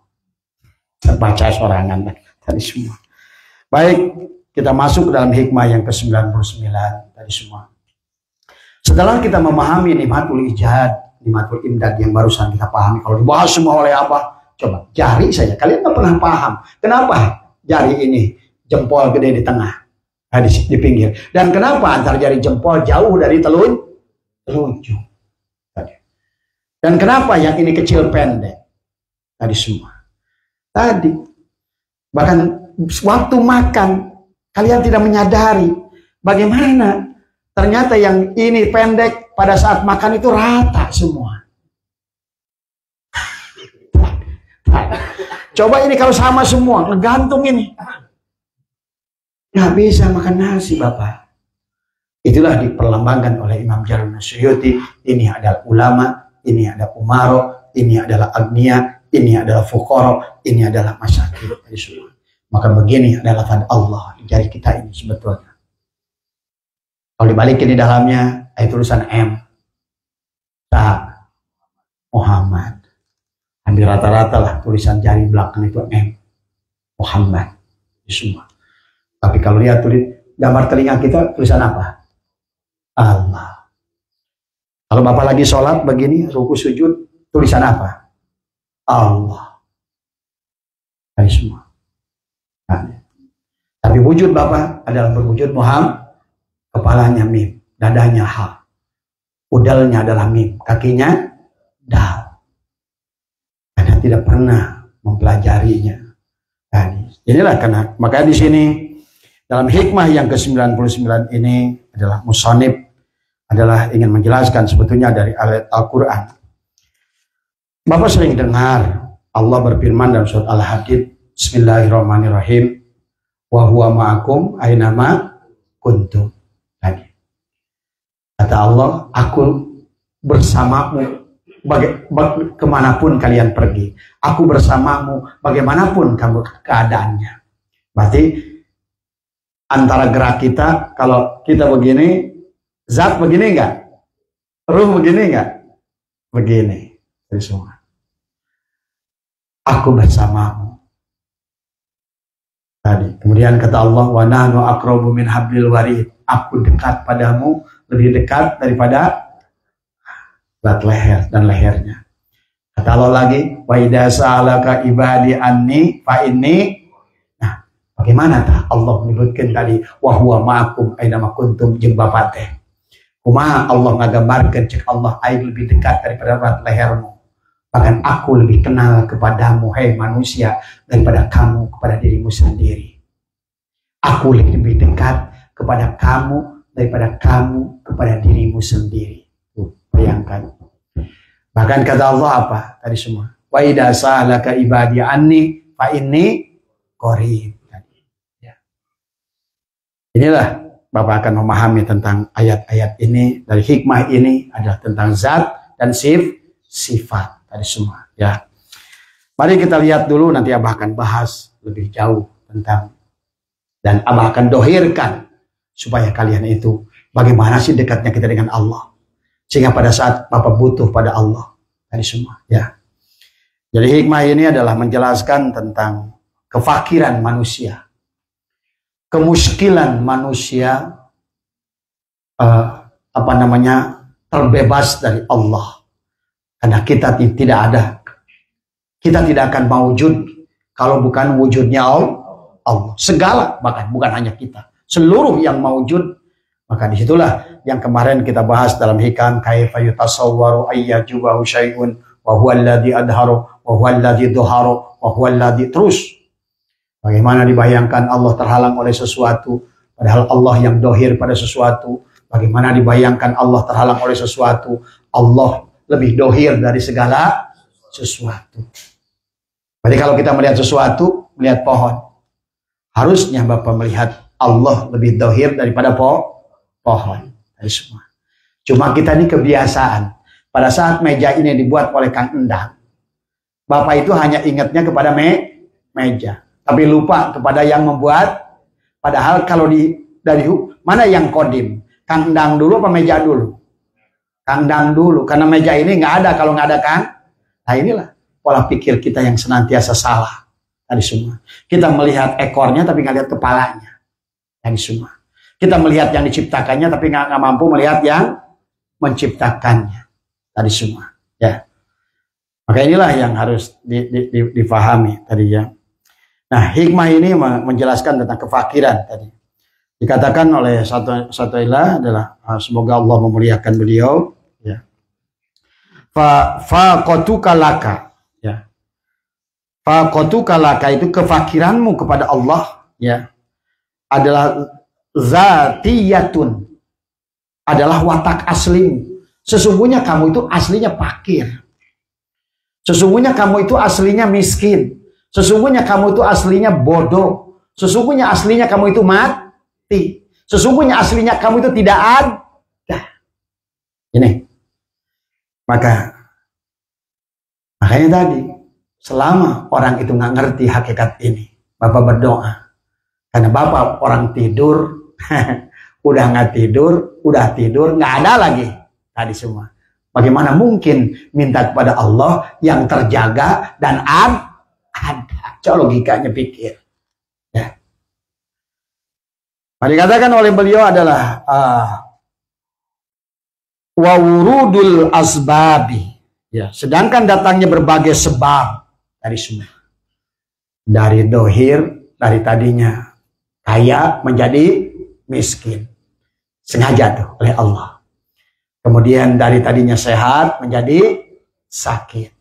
terbaca sorangan tadi semua. Baik, kita masuk ke dalam hikmah yang ke-99 tadi semua. Setelah kita memahami nikmatul ijad, nikmatul imdad yang barusan kita pahami, kalau dibahas semua oleh apa? Coba jari saja, kalian nggak pernah paham. Kenapa jari ini jempol gede di tengah, di pinggir, dan kenapa antar jari jempol jauh dari telunjuk? Dan kenapa yang ini kecil pendek? Tadi semua. Tadi bahkan waktu makan kalian tidak menyadari bagaimana ternyata yang ini pendek pada saat makan itu rata semua. Coba ini kalau sama semua, ngegantung ini. Nggak bisa makan nasi, Bapak. Itulah diperlambangkan oleh Imam Jalalain Suyuti. Ini adalah ulama, ini adalah umaro, ini adalah agniya, ini adalah fuqara, ini adalah masyakin. Maka begini adalah lafaz Allah di jari kita ini sebetulnya. Kalau dibalikin di dalamnya, ada tulisan M. Muhammad. Hampir rata-rata lah tulisan jari belakang itu M. Muhammad. Semua. Tapi kalau lihat gambar telinga kita, tulisan apa? Allah. Kalau Bapak lagi sholat begini, ruku sujud, tulisan apa? Allah. Dari semua. Nah, tapi wujud Bapak adalah berwujud Muhammad. Kepalanya mim, dadanya ha, udalnya adalah mim, kakinya dal. Karena tidak pernah mempelajarinya. Inilah karena maka di sini dalam hikmah yang ke-99 ini adalah musonib adalah ingin menjelaskan sebetulnya dari ayat Al-Quran. Bapak sering dengar Allah berfirman dalam surat Al-Hadid, Bismillahirrahmanirrahim, wa huwa ma'akum ainama kuntum. Tadi kata Allah, aku bersamamu kemanapun kalian pergi, aku bersamamu bagaimanapun kamu keadaannya. Berarti antara gerak kita, kalau kita begini, zat begini enggak? Ruh begini enggak? Begini. Jadi semua. Aku bersamamu. Tadi. Kemudian kata Allah, wa nahnu aqrabu min hablil warid. Aku dekat padamu, lebih dekat daripada bat leher dan lehernya. Kata Allah lagi, wa idza sa'alaka ibadi anni fa inni. Nah, bagaimana tah Allah menyebutkan tadi wa huwa ma'akum aina kuntum jeung bapak teh. Kumaha Allah ngagambarkeun cek Allah ai lebih dekat daripada bat lehermu. Bahkan aku lebih kenal kepadamu, hai manusia, daripada kamu kepada dirimu sendiri. Aku lebih dekat kepada kamu daripada kamu kepada dirimu sendiri. Bayangkan. Bahkan kata Allah apa? Tadi semua. Wa idza sa'alaka ibadi anni fa inni qarib. Ya. Inilah Bapak akan memahami tentang ayat-ayat ini. Dari hikmah ini adalah tentang zat dan sifat. Tadi semua, ya. Mari kita lihat dulu, nanti Abah akan bahas lebih jauh tentang, dan Abah akan dohirkan supaya kalian itu bagaimana sih dekatnya kita dengan Allah, sehingga pada saat Bapak butuh pada Allah. Tadi semua, ya. Jadi hikmah ini adalah menjelaskan tentang kefakiran manusia, kemuskilan manusia, terbebas dari Allah. Karena kita tidak ada, kita tidak akan mewujud kalau bukan wujudnya Allah. Segala, bahkan bukan hanya kita, seluruh yang mewujud. Maka disitulah yang kemarin kita bahas dalam hikam, kaifa yutasawwaru ayyajubahu syai'un wa huwa alladhi adharu wa huwa alladhi dhuharu wa huwa alladhi terus. Bagaimana dibayangkan Allah terhalang oleh sesuatu, padahal Allah yang dohir pada sesuatu. Bagaimana dibayangkan Allah terhalang oleh sesuatu, Allah lebih dohir dari segala sesuatu. Berarti kalau kita melihat sesuatu, melihat pohon, harusnya Bapak melihat Allah lebih dohir daripada pohon. Dari semua. Cuma kita ini kebiasaan. Pada saat meja ini dibuat oleh Kang Endang, Bapak itu hanya ingatnya kepada meja, tapi lupa kepada yang membuat. Padahal kalau dari mana yang kodim? Kang Endang dulu apa meja dulu? Kandang dulu, karena meja ini nggak ada kalau nggak ada Kang. Nah inilah pola pikir kita yang senantiasa salah. Tadi semua. Kita melihat ekornya tapi nggak lihat kepalanya. Tadi semua. Kita melihat yang diciptakannya tapi nggak mampu melihat yang menciptakannya. Tadi semua. Ya. Maka inilah yang harus difahami tadi ya. Nah hikmah ini menjelaskan tentang kefakiran tadi. Dikatakan oleh satu ilah adalah semoga Allah memuliakan beliau. Ya. Faqatuka laka, ya. Faqatuka laka itu kefakiranmu kepada Allah, ya, adalah zatiyatun, adalah watak aslimu. Sesungguhnya kamu itu aslinya fakir. Sesungguhnya kamu itu aslinya miskin. Sesungguhnya kamu itu aslinya bodoh. Sesungguhnya aslinya kamu itu mati. Sesungguhnya aslinya kamu itu tidak ada. Ini. Makanya tadi, selama orang itu nggak ngerti hakikat ini, Bapak berdoa. Karena Bapak orang tidur, udah nggak tidur, udah tidur, nggak ada lagi. Tadi semua. Bagaimana mungkin minta kepada Allah yang terjaga dan ada? Coba logikanya pikir. Ya. Dikatakan oleh beliau adalah wa wurudul asbabi, ya, sedangkan datangnya berbagai sebab dari semua, dari dohir, dari tadinya kaya menjadi miskin, sengaja tuh oleh Allah. Kemudian dari tadinya sehat menjadi sakit.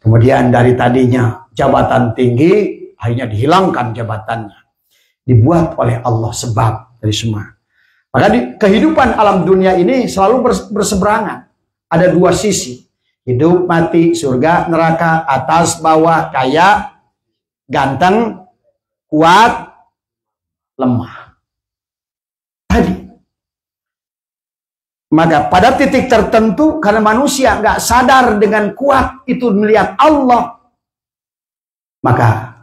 Kemudian dari tadinya jabatan tinggi akhirnya dihilangkan jabatannya, dibuat oleh Allah sebab dari semua. Maka di kehidupan alam dunia ini selalu berseberangan. Ada dua sisi. Hidup, mati, surga, neraka, atas, bawah, kaya, ganteng, kuat, lemah. Tadi. Maka pada titik tertentu, karena manusia nggak sadar dengan kuat itu melihat Allah, maka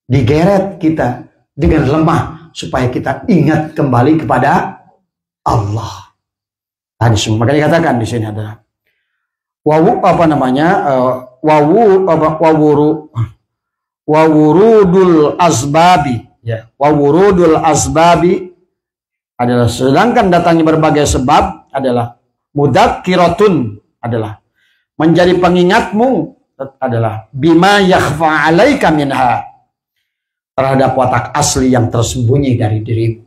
digeret kita dengan lemah supaya kita ingat kembali kepada Allah. Tadi semua. Maka dikatakan di sini adalah wawurudul asbabi, ya, wawurudul asbabi adalah sedangkan datangnya berbagai sebab adalah mudzakiratun, adalah menjadi pengingatmu, adalah bima yakhfa alaika minha, terhadap watak asli yang tersembunyi dari dirimu.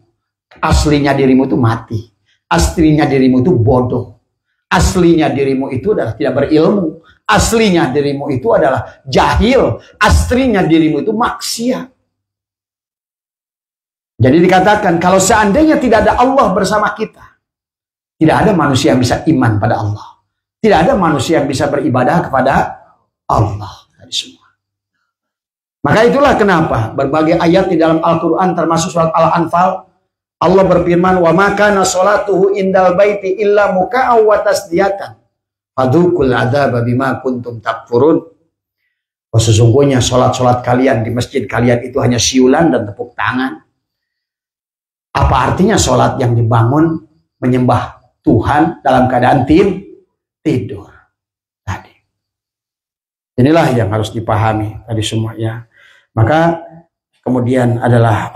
Aslinya dirimu itu mati, aslinya dirimu itu bodoh, aslinya dirimu itu adalah tidak berilmu, aslinya dirimu itu adalah jahil, aslinya dirimu itu maksiat. Jadi dikatakan kalau seandainya tidak ada Allah bersama kita, tidak ada manusia yang bisa iman pada Allah. Tidak ada manusia yang bisa beribadah kepada Allah. Dari semua. Maka itulah kenapa berbagai ayat di dalam Al-Quran termasuk surat Al-Anfal, Allah berfirman, wa ma kana sholatuhu indal baiti illa muka'aw wa tasdiyatan fadzuqul adzaba bima kuntum takfurun. Sesungguhnya sholat-sholat kalian di masjid kalian itu hanya siulan dan tepuk tangan. Apa artinya sholat yang dibangun menyembah Tuhan dalam keadaan tidur tadi? Inilah yang harus dipahami tadi semua, ya. Maka kemudian adalah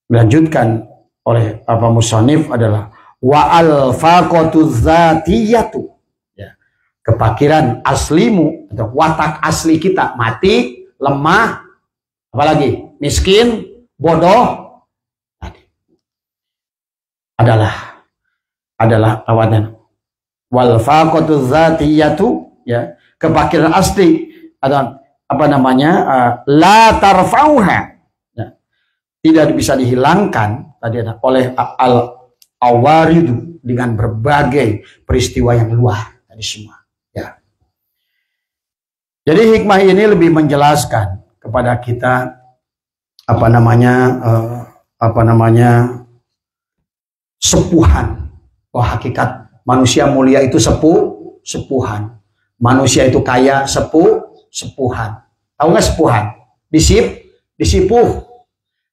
dilanjutkan oleh musannif adalah wa al-faqatu dzatiyatu, ya, kepakiran aslimu atau watak asli kita mati, lemah, apalagi miskin, bodoh tadi adalah awadan wal faqatu dzatiyatu, ya, kepakiran asli adalah la tarfauha, ya, tidak bisa dihilangkan tadi ada oleh al-awaridu dengan berbagai peristiwa yang luar tadi semua, ya. Jadi hikmah ini lebih menjelaskan kepada kita sepuhan. Oh, hakikat manusia mulia itu sepuhan. Manusia itu kaya sepuhan. Tahu nggak sepuhan? Disipuh.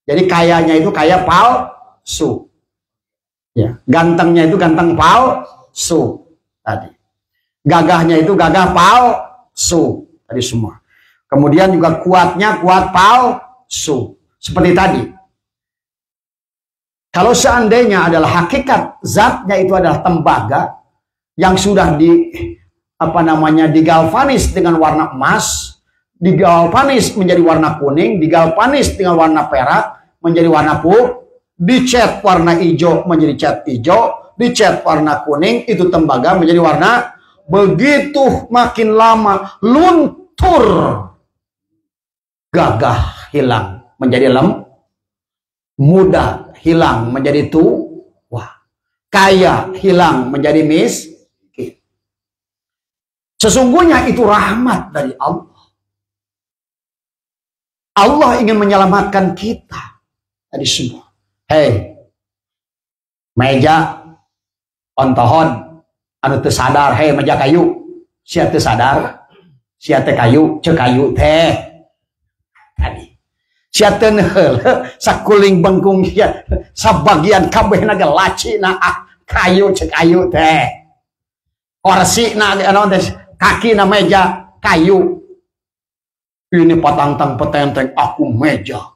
Jadi kayanya itu kaya palsu. Ya, gantengnya itu ganteng palsu tadi. Gagahnya itu gagah palsu tadi semua. Kemudian juga kuatnya kuat palsu. Seperti tadi. Kalau seandainya adalah hakikat zatnya itu adalah tembaga yang sudah digalvanis dengan warna emas, digalvanis menjadi warna kuning, digalvanis dengan warna perak menjadi warna dicat warna hijau menjadi cat hijau, dicat warna kuning, itu tembaga menjadi warna, begitu makin lama luntur, gagah hilang menjadi muda hilang menjadi tua, kaya hilang menjadi miskin. Sesungguhnya itu rahmat dari Allah. Allah ingin menyelamatkan kita dari semua. Hei, meja ontohon anu teu sadar, hei meja kayu, sia teu sadar, sia teh kayu, ceu kayu teh. Tadi sia teu neuheul sakuling bengkung sia sabagian kabehna ge lacina kayu ceu kayu teh. Korsina anu teh kakina meja kayu. Ini patantang petenteng, aku meja.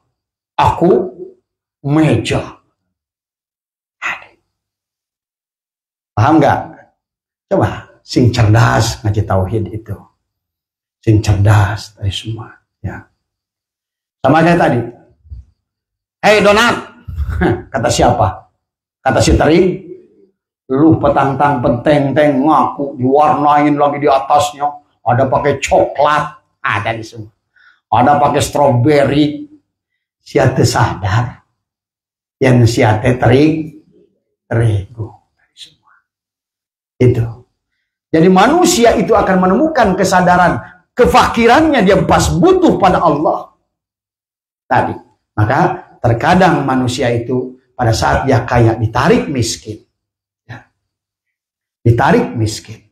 Paham nggak? Coba sing cerdas ngaji tauhid itu. Sing cerdas dari semua, ya. Sama kayak tadi. Hei donat. Kata siapa? Kata si Tering. Lu petantang petenteng ngaku diwarnain lagi di atasnya. Ada pakai coklat. Ada di semua. Ada pakai stroberi. Siate sadar. Yang siate terigu. Semua. Itu. Jadi manusia itu akan menemukan kesadaran. Kefakirannya dia pas butuh pada Allah. Tadi. Maka terkadang manusia itu pada saat dia kaya ditarik miskin. Ya. Ditarik miskin.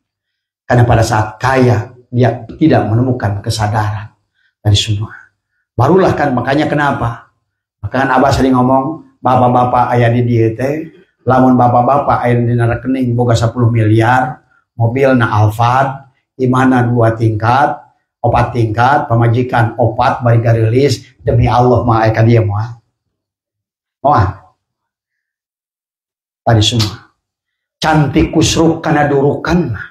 Karena pada saat kaya dia tidak menemukan kesadaran dari semua. Barulah kan makanya kenapa? Maka kan Abah sering ngomong, bapak-bapak ayah di dia teh, lamun bapak-bapak ayah di rekening boga 10 miliar, mobil na Alphard, imana 2 tingkat, 4 tingkat, pemajikan 4 bari garilis, demi Allah mah aya dia moal. Moal. Tadi semua. Cantik kusruk kana durukan mah.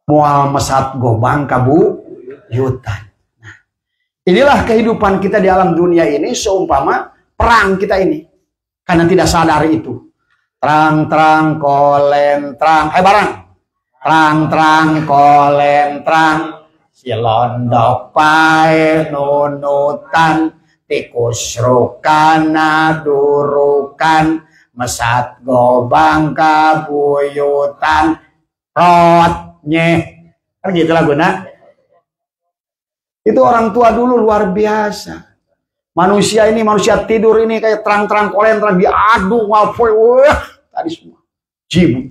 Moal mesat gobang kabu yutan. Nah, inilah kehidupan kita di alam dunia ini seumpama perang kita ini. Karena tidak sadar itu. Terang-terang kolen terang. Barang. Terang-terang kolen terang. Silondok pae nunutan. Tikus rukana durukan. Mesat gobang kabuyutan. Rotnya. Kan gitu laguna. Itu orang tua dulu luar biasa. Manusia ini, manusia tidur ini kayak terang-terang kolen terang diadu ngapoy. Wah, tadi semua. Jibu.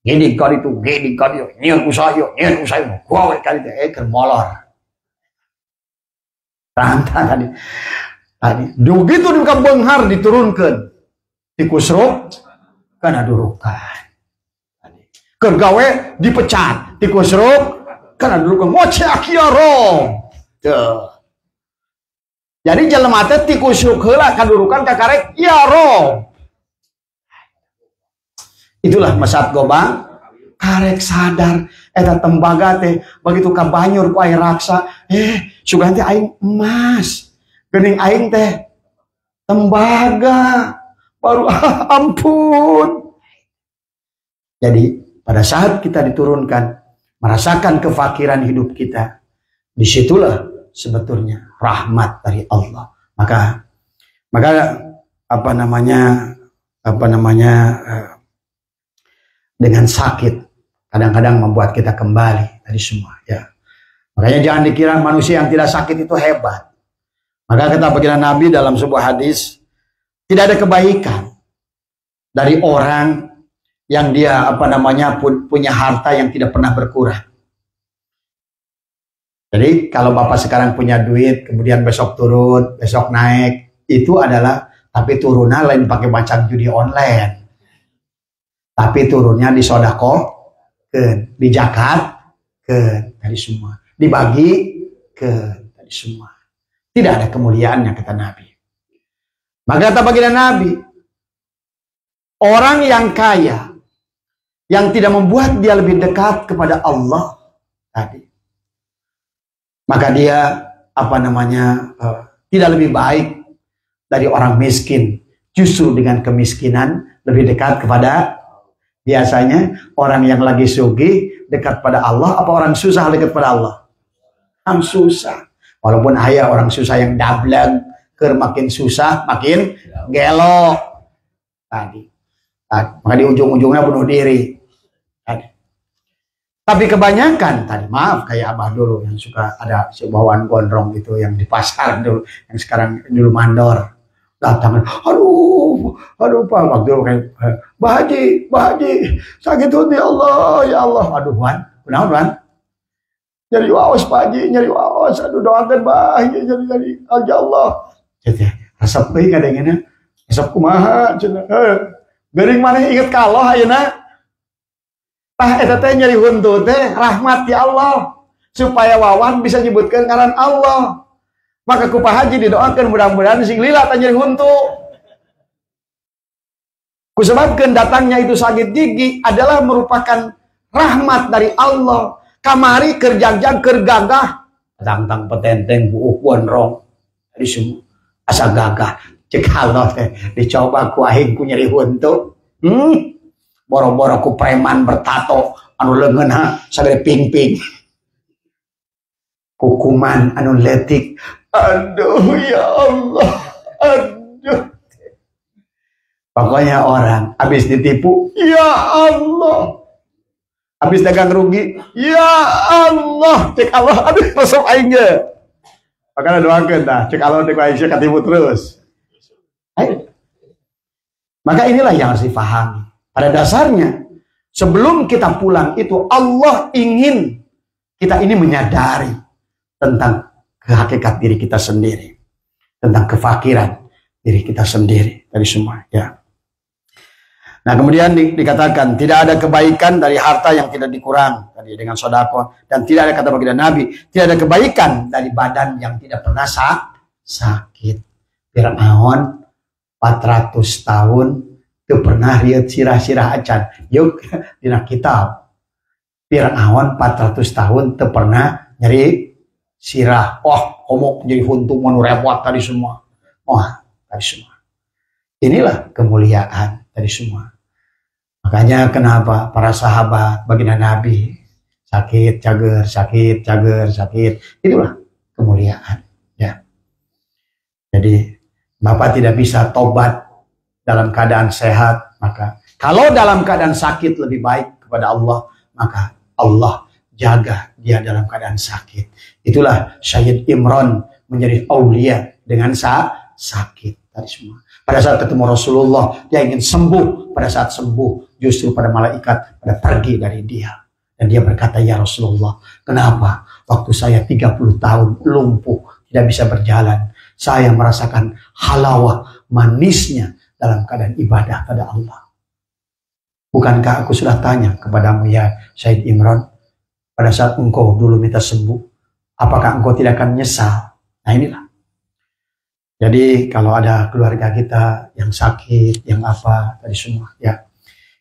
Gini kali itu, gini kali itu. Nyian usaha, nyian usaha. Gua kali itu, molor. Terang-terang tadi. Begitu dibuka benghar diturunkan. Tikusruk karena durukan. Kegawe dipecat. Tikusruk karena durukan. Moce akiaro. Tuh. Jadi jelema teh tikusruk heula kadurukan kakarek iaro. Itulah mesat gobang karek sadar eta tembaga teh begitu ka banyur ku air raksa sugan teh aing emas. Geuning aing teh tembaga. Baru ampun. Jadi pada saat kita diturunkan merasakan kefakiran hidup kita, disitulah sebetulnya rahmat dari Allah. Maka dengan sakit kadang-kadang membuat kita kembali dari semua. Ya, makanya jangan dikira manusia yang tidak sakit itu hebat. Maka kata baginda Nabi dalam sebuah hadis, tidak ada kebaikan dari orang yang dia punya harta yang tidak pernah berkurang. Jadi kalau Bapak sekarang punya duit, kemudian besok turun, besok naik, itu adalah, tapi turunnya lain pakai macam judi online. Tapi turunnya di sodako, di zakat, dari semua. Dibagi, dari semua. Tidak ada kemuliaannya, kata Nabi. Maka kata baginda Nabi, orang yang kaya, yang tidak membuat dia lebih dekat kepada Allah, tadi. Maka dia tidak lebih baik dari orang miskin. Justru dengan kemiskinan lebih dekat kepada, biasanya orang yang lagi sugih dekat pada Allah, apa orang susah dekat pada Allah? Orang susah. Walaupun ayah orang susah yang dableng, makin susah makin gelo. Tadi. Maka di ujung-ujungnya bunuh diri. Tapi kebanyakan tadi, maaf kayak Abah dulu yang suka ada bawaan gondrong itu yang di pasar dulu, yang sekarang dulu mandor, datang, aduh Pak, waktu kayak Bah Haji, sakit hati ya Allah, aduh Wan, kenapa nyari waos Pak Haji, nyari waos, aduh doakan Bah Haji, nyari aja Allah, jadi resep baik kadang-kadang, resep kumaha, garing mana inget kalau ayeuna. Eta teh nyari huntu teh rahmat ya Allah supaya Wawan bisa nyebutkan ngaran Allah. Maka ku Pak Haji didoakan mudah-mudahan sing lila teh nyari huntu. Kusebabkeun datangnya itu sakit gigi adalah merupakan rahmat dari Allah. Kamari kerjang-jang kergagah, tang-tang petenteng buuk gondrong dari semua asa gagah. Cek Allah teh dicoba ku aing ku nyari huntu. Boro-boro ku preman bertato anu leungeunna sagede ping-ping. Kukuman anu letik. Aduh ya Allah. Aduh. Pokoknya orang habis ditipu, ya Allah. Habis dagang rugi, ya Allah. Cek Allah, aduh masuk aing ge. Makanya doakeun tah, cek Allah teh ku aing katipu terus. Maka inilah yang harus difahami. Pada dasarnya, sebelum kita pulang itu Allah ingin kita ini menyadari tentang hakikat diri kita sendiri, tentang kefakiran diri kita sendiri dari semua. Ya. Nah kemudian dikatakan tidak ada kebaikan dari harta yang tidak dikurang tadi dengan sedekah, dan tidak ada kata baginda Nabi tidak ada kebaikan dari badan yang tidak pernah sakit. Fir'aun 400 tahun itu pernah lihat sirah-sirah acan. Yuk dina kitab. Fir'aun 400 tahun itu pernah nyeri sirah. Oh, kamu jadi huntu mau repot tadi semua. Wah, tadi semua. Inilah kemuliaan tadi semua. Makanya kenapa para sahabat baginda Nabi sakit, cager, sakit, cager, sakit. Itulah kemuliaan. Ya. Jadi Bapak tidak bisa tobat dalam keadaan sehat, maka kalau dalam keadaan sakit lebih baik kepada Allah, maka Allah jaga dia dalam keadaan sakit. Itulah Syed Imran menjadi aulia dengan sakit tadi semua. Pada saat ketemu Rasulullah, dia ingin sembuh. Pada saat sembuh, justru pada malaikat pada pergi dari dia. Dan dia berkata, ya Rasulullah, kenapa waktu saya 30 tahun lumpuh, tidak bisa berjalan, saya merasakan halawah manisnya dalam keadaan ibadah pada Allah. Bukankah aku sudah tanya kepadamu ya Syed Imran, pada saat engkau dulu minta sembuh, apakah engkau tidak akan menyesal? Nah inilah. Jadi kalau ada keluarga kita yang sakit, yang apa, tadi semua, ya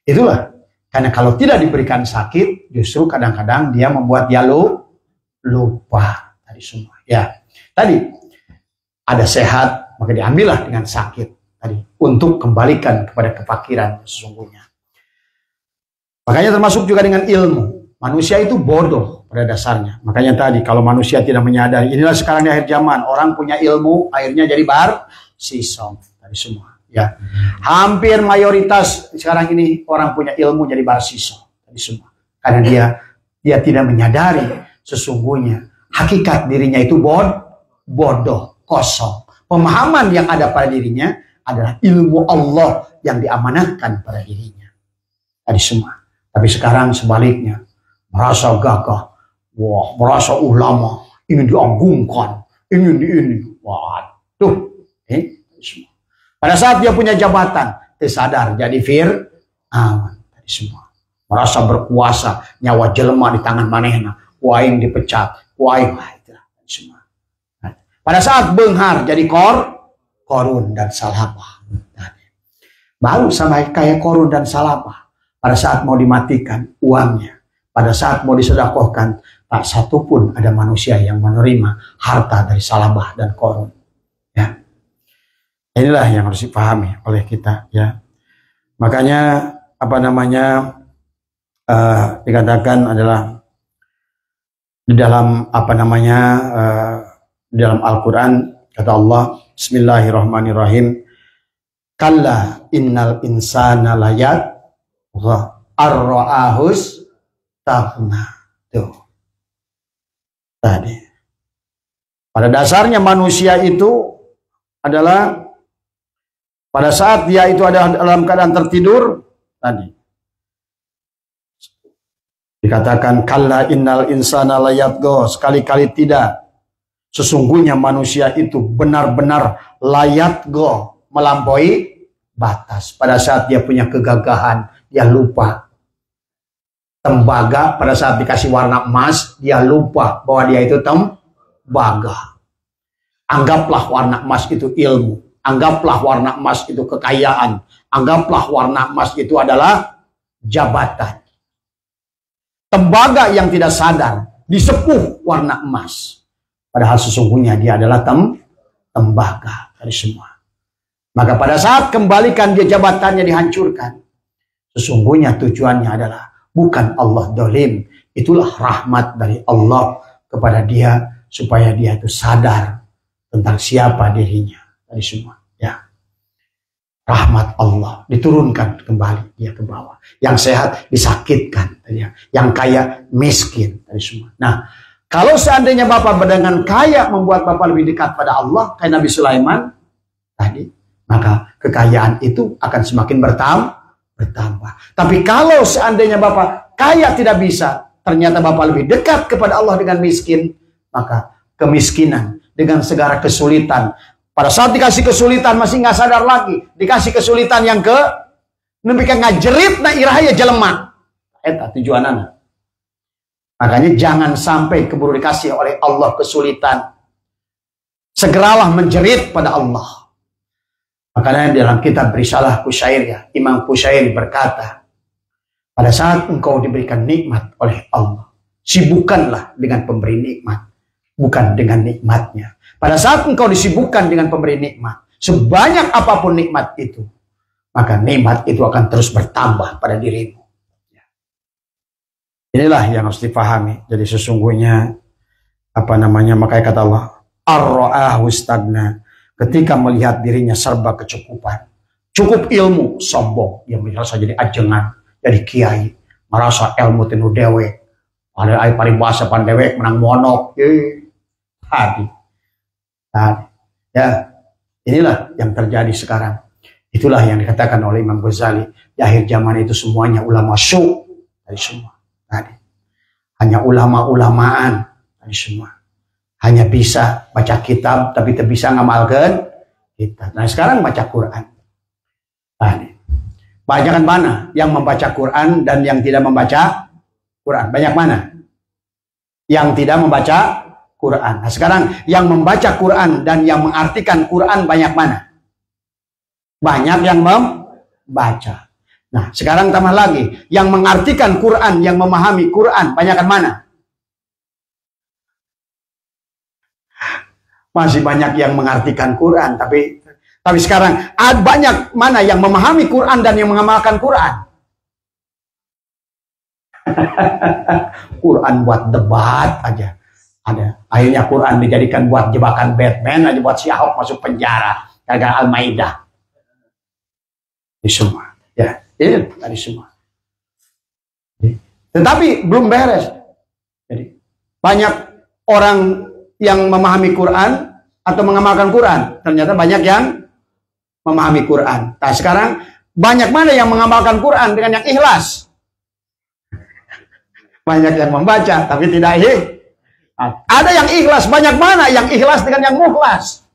itulah. Karena kalau tidak diberikan sakit, justru kadang-kadang dia membuat dia lupa, tadi semua. Ya, tadi ada sehat, maka diambillah dengan sakit tadi untuk kembalikan kepada kefakiran sesungguhnya. Makanya termasuk juga dengan ilmu. Manusia itu bodoh pada dasarnya. Makanya tadi kalau manusia tidak menyadari, inilah sekarang di akhir zaman, orang punya ilmu akhirnya jadi barsisong tadi semua. Ya, hampir mayoritas sekarang ini orang punya ilmu jadi barsisong tadi semua. Karena dia tidak menyadari sesungguhnya hakikat dirinya itu bodoh, kosong. Pemahaman yang ada pada dirinya adalah ilmu Allah yang diamanahkan pada dirinya. Tadi semua. Tapi sekarang sebaliknya, merasa gagah, wah, merasa ulama, ingin diagungkan, ingin ini, waduh, semua. Pada saat dia punya jabatan, dia sadar jadi tadi semua. Merasa berkuasa, nyawa jelema di tangan manehna, waing dipecat, waing, itulah semua. Pada saat benghar jadi korun dan salabah. Baru sama kayak korun dan salabah. Pada saat mau dimatikan uangnya, pada saat mau disedekahkan, tak satu pun ada manusia yang menerima harta dari salabah dan korun. Ya, inilah yang harus dipahami oleh kita. Ya, makanya apa namanya dikatakan adalah di dalam apa namanya di dalam Al-Quran kata Allah, Bismillahirrahmanirrahim. Kalla innal insana layat ar-ra'ahus taghna. Tuh. Tadi. Pada dasarnya manusia itu adalah pada saat dia itu ada dalam keadaan tertidur tadi. Dikatakan kalla innal insana layatgha, sekali-kali tidak. Sesungguhnya manusia itu benar-benar layatgha, melampaui batas. Pada saat dia punya kegagahan, dia lupa. Tembaga pada saat dikasih warna emas, dia lupa bahwa dia itu tembaga. Anggaplah warna emas itu ilmu. Anggaplah warna emas itu kekayaan. Anggaplah warna emas itu adalah jabatan. Tembaga yang tidak sadar disepuh warna emas. Padahal sesungguhnya dia adalah tembaga dari semua. Maka pada saat kembalikan dia jabatannya dihancurkan, sesungguhnya tujuannya adalah bukan Allah dolim. Itulah rahmat dari Allah kepada dia supaya dia itu sadar tentang siapa dirinya dari semua. Ya, rahmat Allah diturunkan kembali dia ke bawah. Yang sehat disakitkan, yang kaya miskin dari semua. Nah, kalau seandainya Bapak dengan kaya membuat Bapak lebih dekat pada Allah, kayak Nabi Sulaiman tadi, maka kekayaan itu akan semakin bertambah. Tapi kalau seandainya Bapak kaya tidak bisa, ternyata Bapak lebih dekat kepada Allah dengan miskin, maka kemiskinan dengan segala kesulitan, pada saat dikasih kesulitan masih nggak sadar lagi, dikasih kesulitan yang ke nembikan ngajerit na irahaya jelema. Eta tujuanana. Makanya jangan sampai keburu dikasih oleh Allah kesulitan. Segeralah menjerit pada Allah. Makanya dalam kitab Risalah Kusyairiyah, Imam Kusyairi berkata, pada saat engkau diberikan nikmat oleh Allah, sibukkanlah dengan pemberi nikmat, bukan dengan nikmatnya. Pada saat engkau disibukkan dengan pemberi nikmat, sebanyak apapun nikmat itu, maka nikmat itu akan terus bertambah pada dirimu. Inilah yang harus dipahami. Jadi sesungguhnya makanya kata Allah, ar-ra'ahu stagna, ketika melihat dirinya serba kecukupan, cukup ilmu, sombong, dia merasa jadi ajengan, jadi kiai, merasa ilmu tenu dewek, ada ai paribasa pandewek menang monok, tadi, ya inilah yang terjadi sekarang. Itulah yang dikatakan oleh Imam Ghazali, di akhir zaman itu semuanya ulama su, dari semua. Tadi hanya ulama-ulamaan tadi semua, hanya bisa baca kitab tapi tidak bisa ngamalkan kitab. Nah sekarang baca Quran. Tadi banyak mana yang membaca Quran dan yang tidak membaca Quran? Banyak mana yang tidak membaca Quran? Nah sekarang yang membaca Quran dan yang mengartikan Quran banyak mana? Banyak yang membaca. Nah, sekarang tambah lagi, yang mengartikan Quran, yang memahami Quran, banyakkan mana? Masih banyak yang mengartikan Quran, tapi sekarang banyak mana yang memahami Quran dan yang mengamalkan Quran? Quran buat debat aja. Ada. Akhirnya Quran dijadikan buat jebakan Batman aja, buat si Ahok masuk penjara gara-gara Al-Maidah. Ini semua. Ya. Ini tadi semua. Tetapi belum beres. Jadi banyak orang yang memahami Quran atau mengamalkan Quran. Ternyata banyak yang memahami Quran. Nah sekarang banyak mana yang mengamalkan Quran dengan yang ikhlas. Banyak yang membaca tapi tidak ada yang ikhlas. Banyak mana yang ikhlas dengan yang mukhlas.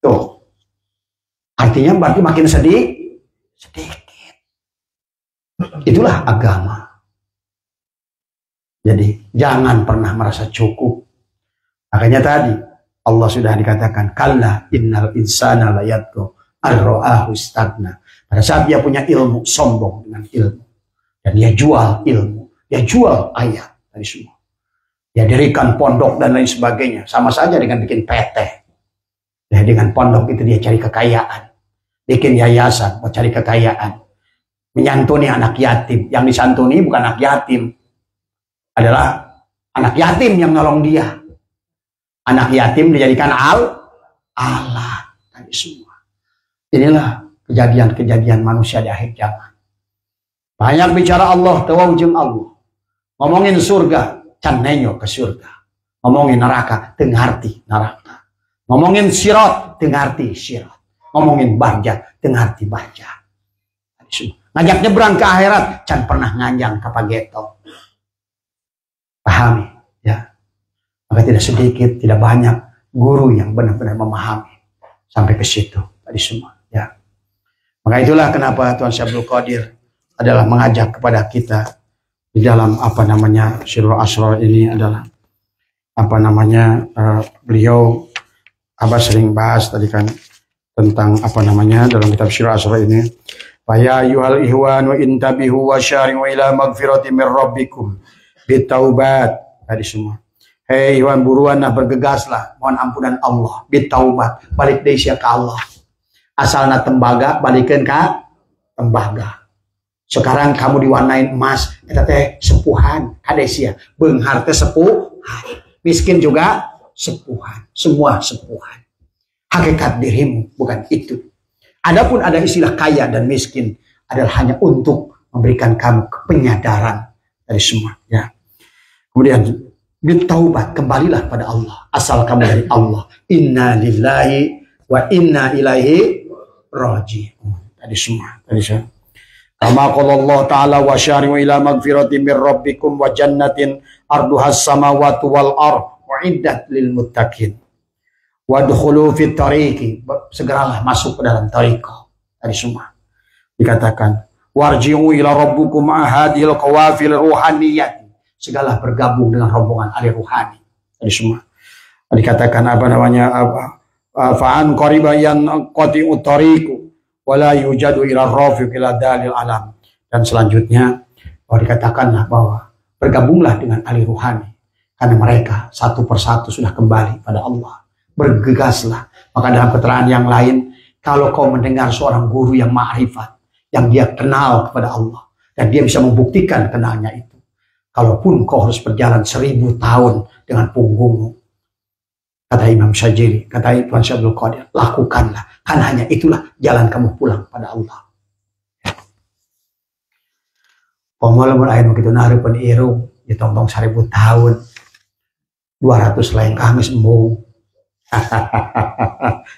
Tuh. Artinya berarti makin sedikit. Itulah agama. Jadi jangan pernah merasa cukup. Makanya tadi Allah sudah dikatakan, kalla innal insana layatgha ar-ra'ahu istagna. Pada saat dia punya ilmu, sombong dengan ilmu, dan dia jual ilmu, dia jual ayat dari semua. Dia dirikan pondok dan lain sebagainya, sama saja dengan bikin PT. Ya, dengan pondok itu dia cari kekayaan, bikin yayasan mau cari kekayaan. Menyantuni anak yatim. Yang disantuni bukan anak yatim, adalah anak yatim yang nolong dia. Anak yatim dijadikan Allah tadi semua. Inilah kejadian-kejadian manusia di akhir zaman. Banyak bicara Allah, tawajung Allah. Ngomongin surga, can nenyo ke surga. Ngomongin neraka, tengarti neraka. Ngomongin sirat, tengarti sirat. Ngomongin barja, tengarti barja. Tadi semua. Ngajak nyebrang ke akhirat, can pernah nganjang ke pageto. Pahami, ya. Maka tidak sedikit, tidak banyak guru yang benar-benar memahami sampai ke situ tadi semua, ya. Maka itulah kenapa Tuan Syekh Abdul Qadir adalah mengajak kepada kita di dalam Sirrul Asrar ini adalah beliau sering bahas tadi kan tentang dalam kitab Sirrul Asrar ini. Faya yuhal ihwanu intabihu wa syari'u ila magfirati min rabbikum bitaubat. Tadi semua. Hei ihwan, buruan bergegaslah mohon ampunan Allah bitaubat, balik deui ke Allah. Asalna tembaga balikeun ka tembaga. Sekarang kamu diwarnain emas, eta teh sepuhan, kadesia, beunghar teh sepuhan. Miskin juga sepuhan, semua sepuhan. Hakikat dirimu bukan itu. Adapun ada istilah kaya dan miskin adalah hanya untuk memberikan kamu penyadaran dari semua. Ya. Kemudian bertaubat, kembalilah pada Allah. Asal kamu dari Allah. Inna lillahi wa inna ilaihi raji'un. Tadi semua. Kama qala Allah Ta'ala wa syari'u ila magfiratin min rabbikum wa jannatin arduhas samawati wal ard uiddat lil muttaqin. Wadkhulu fit tariqi, segeralah masuk ke dalam tariqah. Tadi semua dikatakan warji'u ila rabbukum ahadil qawafil ruhaniyat, segala bergabung dengan rombongan ahli ruhani. Tadi semua dikatakan fa'an qariban qati'u tariqu wala yujadu ila rafiq ila dalil alam. Dan selanjutnya dikatakanlah bahwa bergabunglah dengan ahli ruhani karena mereka satu persatu sudah kembali pada Allah. Bergegaslah. Maka dalam keterangan yang lain, kalau kau mendengar seorang guru yang ma'rifat, yang dia kenal kepada Allah dan dia bisa membuktikan kenalnya itu, kalaupun kau harus berjalan 1000 tahun dengan punggungmu, kata Imam Syajiri, kata Tuan Syabdul Qadir, lakukanlah. Kan hanya itulah jalan kamu pulang pada Allah. Pemulamun air begitu naruh pun irung, ditongtong 1000 tahun, 200 lengkah mesembung.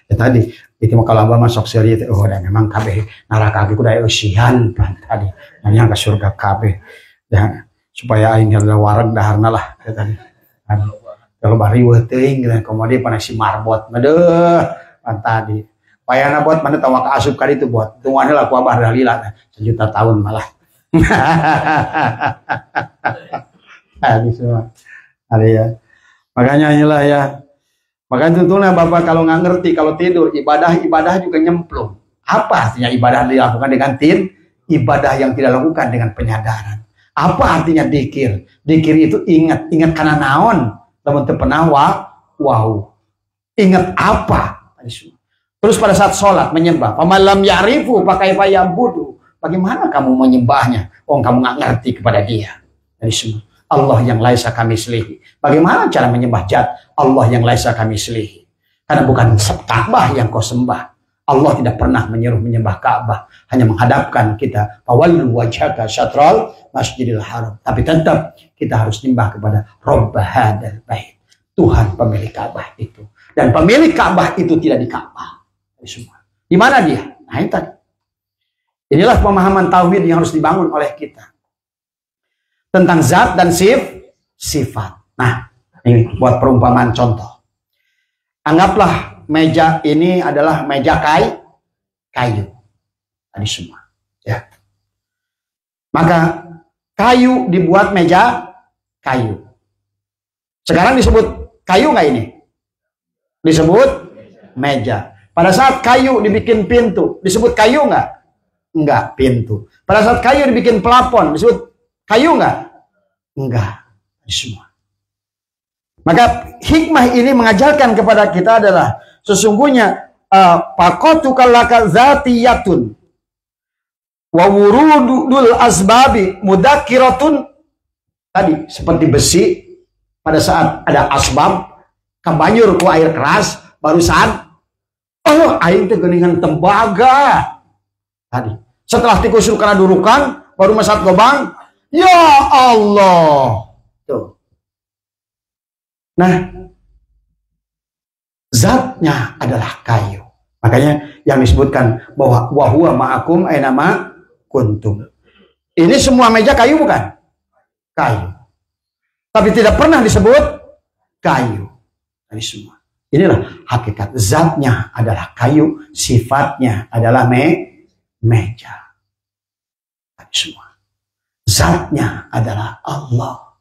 Ya tadi, itu kalau abah masuk seri itu, dan memang kabeh neraka aku udah usian kan tadi, hanya ke surga kabeh, dan supaya aing ada wareg daharna lah tadi. Kalau bari weuting gitu, kemudian panas si marbot, madeuh kan tadi. Payana buat mana tawa ka asup kali itu buat. Tungguannya lah ku abah dalila 1 juta tahun malah. Tadi semua. Ada ya. Makanya inilah ya. Makanya tentunya Bapak kalau nggak ngerti, kalau tidur ibadah juga nyemplung. Apa artinya ibadah dilakukan dengan ibadah yang tidak dilakukan dengan penyadaran. Apa artinya dikir? Dikir itu ingat karena naon. Lamun teu pernah wow. Ingat apa? Terus pada saat sholat menyembah, pamalam ya'rifu pakai payam budu. Bagaimana kamu menyembahnya? Kamu nggak ngerti kepada dia. Dari semua Allah yang laisa kamislihi. Bagaimana cara menyembah zat Allah yang laisa kamislihi? Karena bukan Ka'bah yang kau sembah. Allah tidak pernah menyuruh menyembah Ka'bah, hanya menghadapkan kita fawallu wajhaka syatral masjidil haram. Tapi tetap kita harus menyembah kepada Rabb hadzal bait, Tuhan pemilik Ka'bah itu. Dan pemilik Ka'bah itu tidak di Ka'bah. Semua. Di mana dia? Nah, itu. Inilah pemahaman tauhid yang harus dibangun oleh kita. Tentang zat dan sifat. Nah, ini buat perumpamaan contoh. Anggaplah meja ini adalah meja kayu. Tadi semua. Ya. Maka kayu dibuat meja kayu. Sekarang disebut kayu nggak ini? Disebut meja. Pada saat kayu dibikin pintu, disebut kayu nggak? Enggak, pintu. Pada saat kayu dibikin pelafon, disebut kayu nggak? Enggak. Semua. Maka hikmah ini mengajarkan kepada kita adalah sesungguhnya faqatu kalaka zatiyatun wa wurudul asbabi mudakkiratun. Tadi seperti besi, pada saat ada asbab, kabanyur ku air keras, barusan aing teh geuningan tembaga. Tadi setelah tikusur kana durukan baru masat gobang. Ya Allah. Tuh. Nah, zatnya adalah kayu. Makanya yang disebutkan bahwa wa huwa ma'akum aina ma kuntum. Ini semua meja kayu bukan? Kayu. Tapi tidak pernah disebut kayu. Ini semua. Inilah hakikat. Zatnya adalah kayu, sifatnya adalah meja. Semua. Zatnya adalah Allah.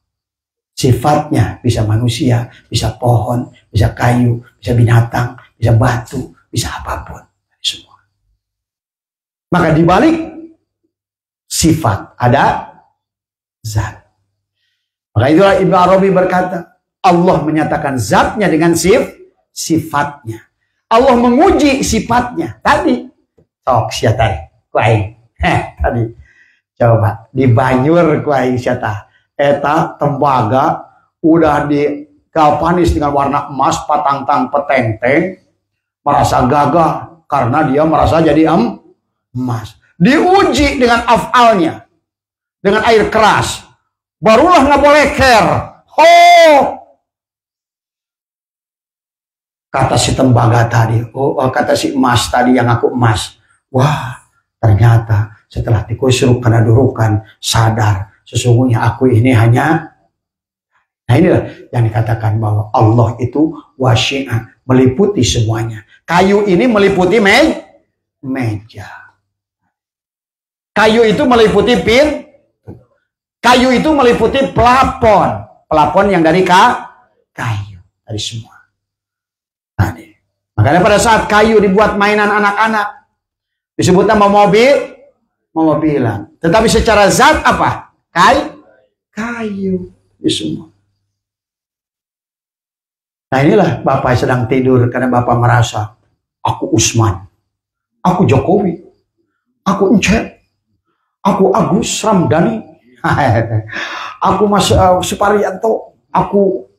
Sifatnya bisa manusia, bisa pohon, bisa kayu, bisa binatang, bisa batu, bisa apapun. Semua. Maka dibalik sifat ada zat. Maka itulah Ibnu Arabi berkata, Allah menyatakan zatnya dengan sifatnya. Allah menguji sifatnya. Tadi sok sia tadi kuai. Tadi coba di Banyur kuai sia tah eta tembaga udah di galvanis dengan warna emas patang-tang peteng-teng, merasa gagah karena dia merasa jadi emas. Diuji dengan afalnya, dengan air keras, barulah nggak boleh care. Kata si tembaga tadi, kata si emas tadi yang aku emas. Wah, ternyata setelah dikusruk karena durukan, sadar sesungguhnya aku ini hanya. Nah inilah yang dikatakan bahwa Allah itu wasi'ah, meliputi semuanya. Kayu ini meliputi meja. Kayu itu meliputi kayu itu meliputi plafon. Plafon yang dari kayu, dari semua. Nah, makanya pada saat kayu dibuat mainan anak-anak, disebut nama mobilan. Tetapi secara zat apa? Kayu. Di semua. Nah inilah Bapak sedang tidur karena Bapak merasa, aku Usman, aku Jokowi, aku Ence, aku Agus Ramdhani, aku Mas Suparyanto, aku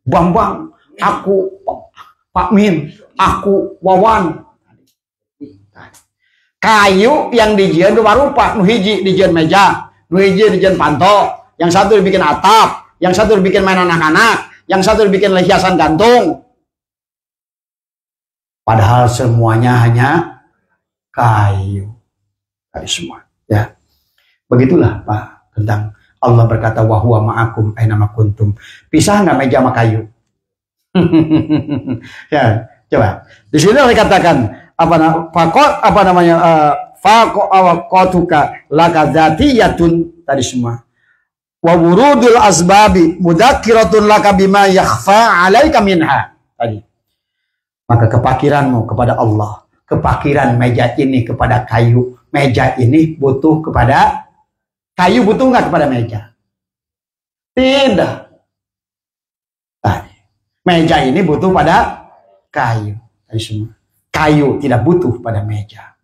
Bambang, aku Pak Min, aku Wawan. Kayu yang dijieun dua rupa, nu hiji dijieun meja, nu hiji dijieun panto, yang satu dibikin atap, yang satu dibikin mainan anak-anak, yang satu dibikin hiasan gantung. Padahal semuanya hanya kayu. Dari semua, ya. Begitulah Pak tentang Allah berkata wa huwa ma'akum aina ma kuntum. Pisah nggak meja sama kayu? Ya, coba. Di sini dikatakan apa namanya? Faqatuka lakadzatiyatun tadi semua. Wa wurudul asbabi mudzakiratun laka bima yakhfa 'alaika minha. Tadi. Maka kepakiranmu kepada Allah, kepakiran meja ini kepada kayu, meja ini butuh kepada kayu, butuh nggak kepada meja? Tidak. Tadi. Meja ini butuh pada kayu. Tadi semua. Kayu tidak butuh pada meja.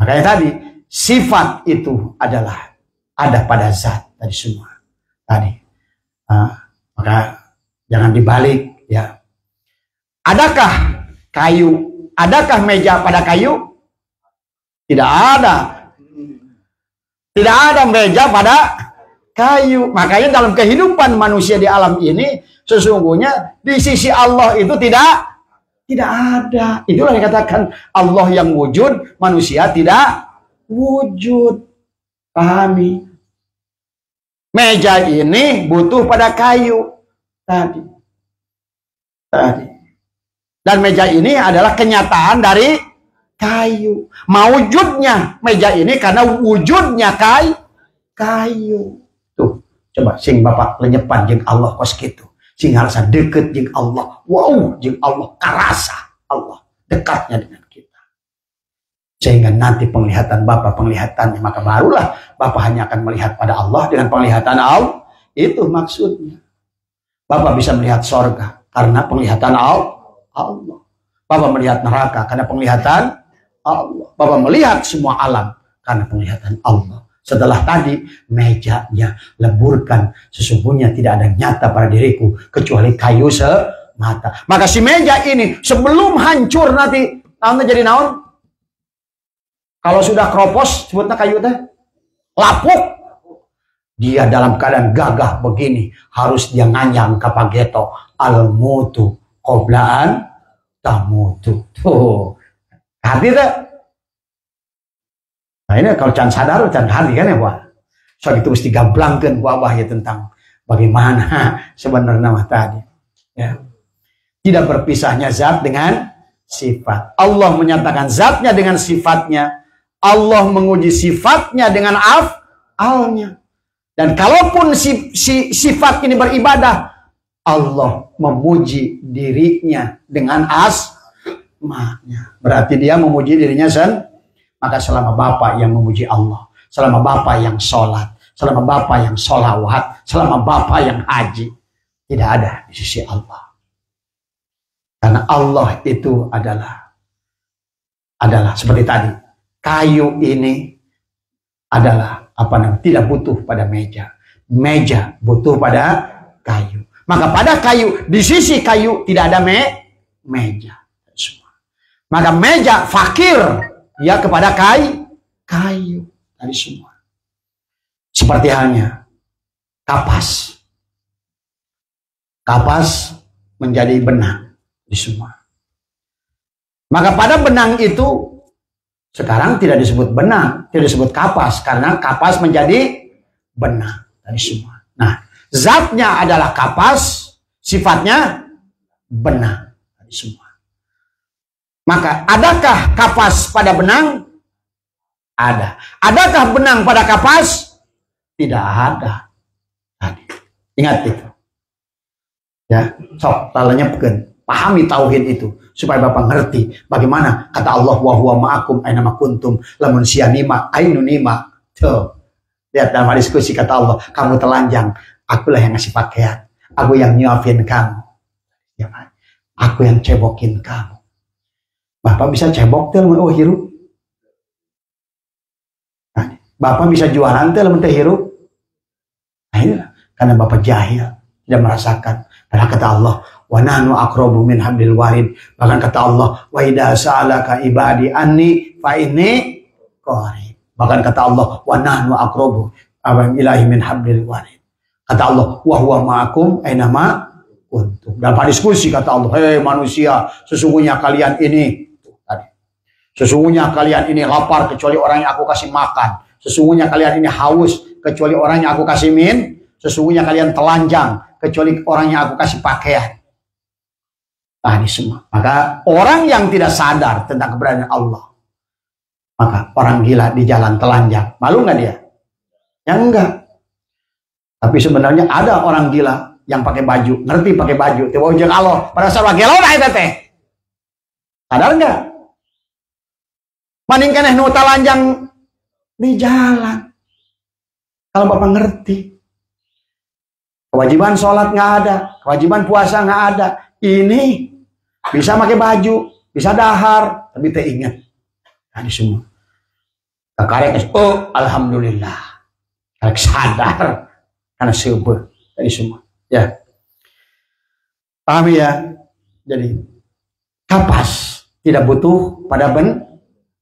Makanya tadi sifat itu adalah ada pada zat tadi semua. Tadi. Maka jangan dibalik ya. Adakah kayu, adakah meja pada kayu? Tidak ada. Tidak ada meja pada kayu. Makanya dalam kehidupan manusia di alam ini sesungguhnya di sisi Allah itu tidak ada. Itulah yang dikatakan Allah yang wujud, manusia tidak wujud. Pahami? Meja ini butuh pada kayu tadi. Dan meja ini adalah kenyataan dari kayu. Mawujudnya meja ini karena wujudnya kayu. Tuh, coba sing Bapak lenyepan jeung Allah kos kitu. Sing harasa deket jeung Allah. Wow, jeung Allah karasa Allah dekatnya dengan kita. Sehingga nanti penglihatan Bapak, penglihatannya, maka barulah Bapak hanya akan melihat pada Allah dengan penglihatan Allah. Itu maksudnya. Bapak bisa melihat sorga karena penglihatan Allah. Bapak melihat neraka karena penglihatan Allah. Bapak melihat semua alam karena penglihatan Allah. Setelah tadi mejanya leburkan, sesungguhnya tidak ada nyata pada diriku kecuali kayu semata. Maka si meja ini sebelum hancur nanti naonnya jadi naon? Kalau sudah kropos sebutnya kayu teh lapuk. Dia dalam keadaan gagah begini harus dia nganyang ke pageto al mutu qoblaan tamutu. Tuh. Hati teh. Nah ini kalau can sadar, can hati kan ya Pak. So itu mesti gablangkan wabah ya tentang bagaimana sebenarnya nama tadi. Ya. Tidak berpisahnya zat dengan sifat. Allah menyatakan zatnya dengan sifatnya. Allah menguji sifatnya dengan af'alnya. Dan kalaupun sifat ini beribadah, Allah memuji dirinya dengan asma'nya. Berarti dia memuji dirinya sendiri. Maka selama Bapak yang memuji Allah, selama Bapak yang sholat, selama Bapak yang sholawat, selama Bapak yang haji, tidak ada di sisi Allah. Karena Allah itu adalah seperti tadi, kayu ini adalah tidak butuh pada meja. Meja butuh pada kayu. Maka pada kayu, di sisi kayu tidak ada meja. Maka meja fakir ya kepada kayu tadi semua. Seperti halnya kapas. Kapas menjadi benang. Di semua. Maka pada benang itu sekarang tidak disebut benang, tidak disebut kapas karena kapas menjadi benang tadi semua. Nah, zatnya adalah kapas, sifatnya benang tadi semua. Maka adakah kapas pada benang? Ada. Adakah benang pada kapas? Tidak ada. Tadi. Ingat itu. Ya, sok lalanya pegan. Pahami tauhid itu supaya Bapak ngerti bagaimana kata Allah wa huwa ma'akum aina ma kuntum lamun sianima ainunima. Tuh. Lihat dalam diskusi kata Allah, kamu telanjang, akulah yang ngasih pakaian, aku yang nyuapin kamu. Ya, aku yang cebokin kamu. Bapak bisa cebok teh lamun hirup. Nah, Bapak bisa jualan teh lamun teh hirup. Nah, inilah karena Bapak jahil, tidak merasakan. Padahal kata Allah, wa nahnu aqrabu min hablil warid. Bahkan kata Allah, wa idza sa'alaka ibadi anni fa inni qarib. Bahkan kata Allah, wa nahnu aqrabu ilahi min hablil warid. Kata Allah, wa huwa ma'akum aina ma kuntum. Dalam diskusi kata Allah, hei manusia, sesungguhnya kalian ini sesungguhnya kalian ini lapar kecuali orang yang aku kasih makan. Sesungguhnya kalian ini haus kecuali orang yang aku kasih min. Sesungguhnya kalian telanjang kecuali orang yang aku kasih pakaian. Nah, ini semua. Maka orang yang tidak sadar tentang keberadaan Allah, maka orang gila di jalan telanjang. Malu nggak dia? Ya enggak. Tapi sebenarnya ada orang gila yang pakai baju, ngerti pakai baju. Tiba ujung Allah pada saat gelo lah itu teh. Sadar nggak? Maning keneh nu telanjang di jalan. Kalau Bapak ngerti. Kewajiban sholat nggak ada, kewajiban puasa nggak ada. Ini bisa pakai baju, bisa dahar, tapi teh ingat. Tadi semua. Karek oh alhamdulillah. Karek sadar karena sebel tadi semua. Ya. Paham ya? Jadi kapas tidak butuh pada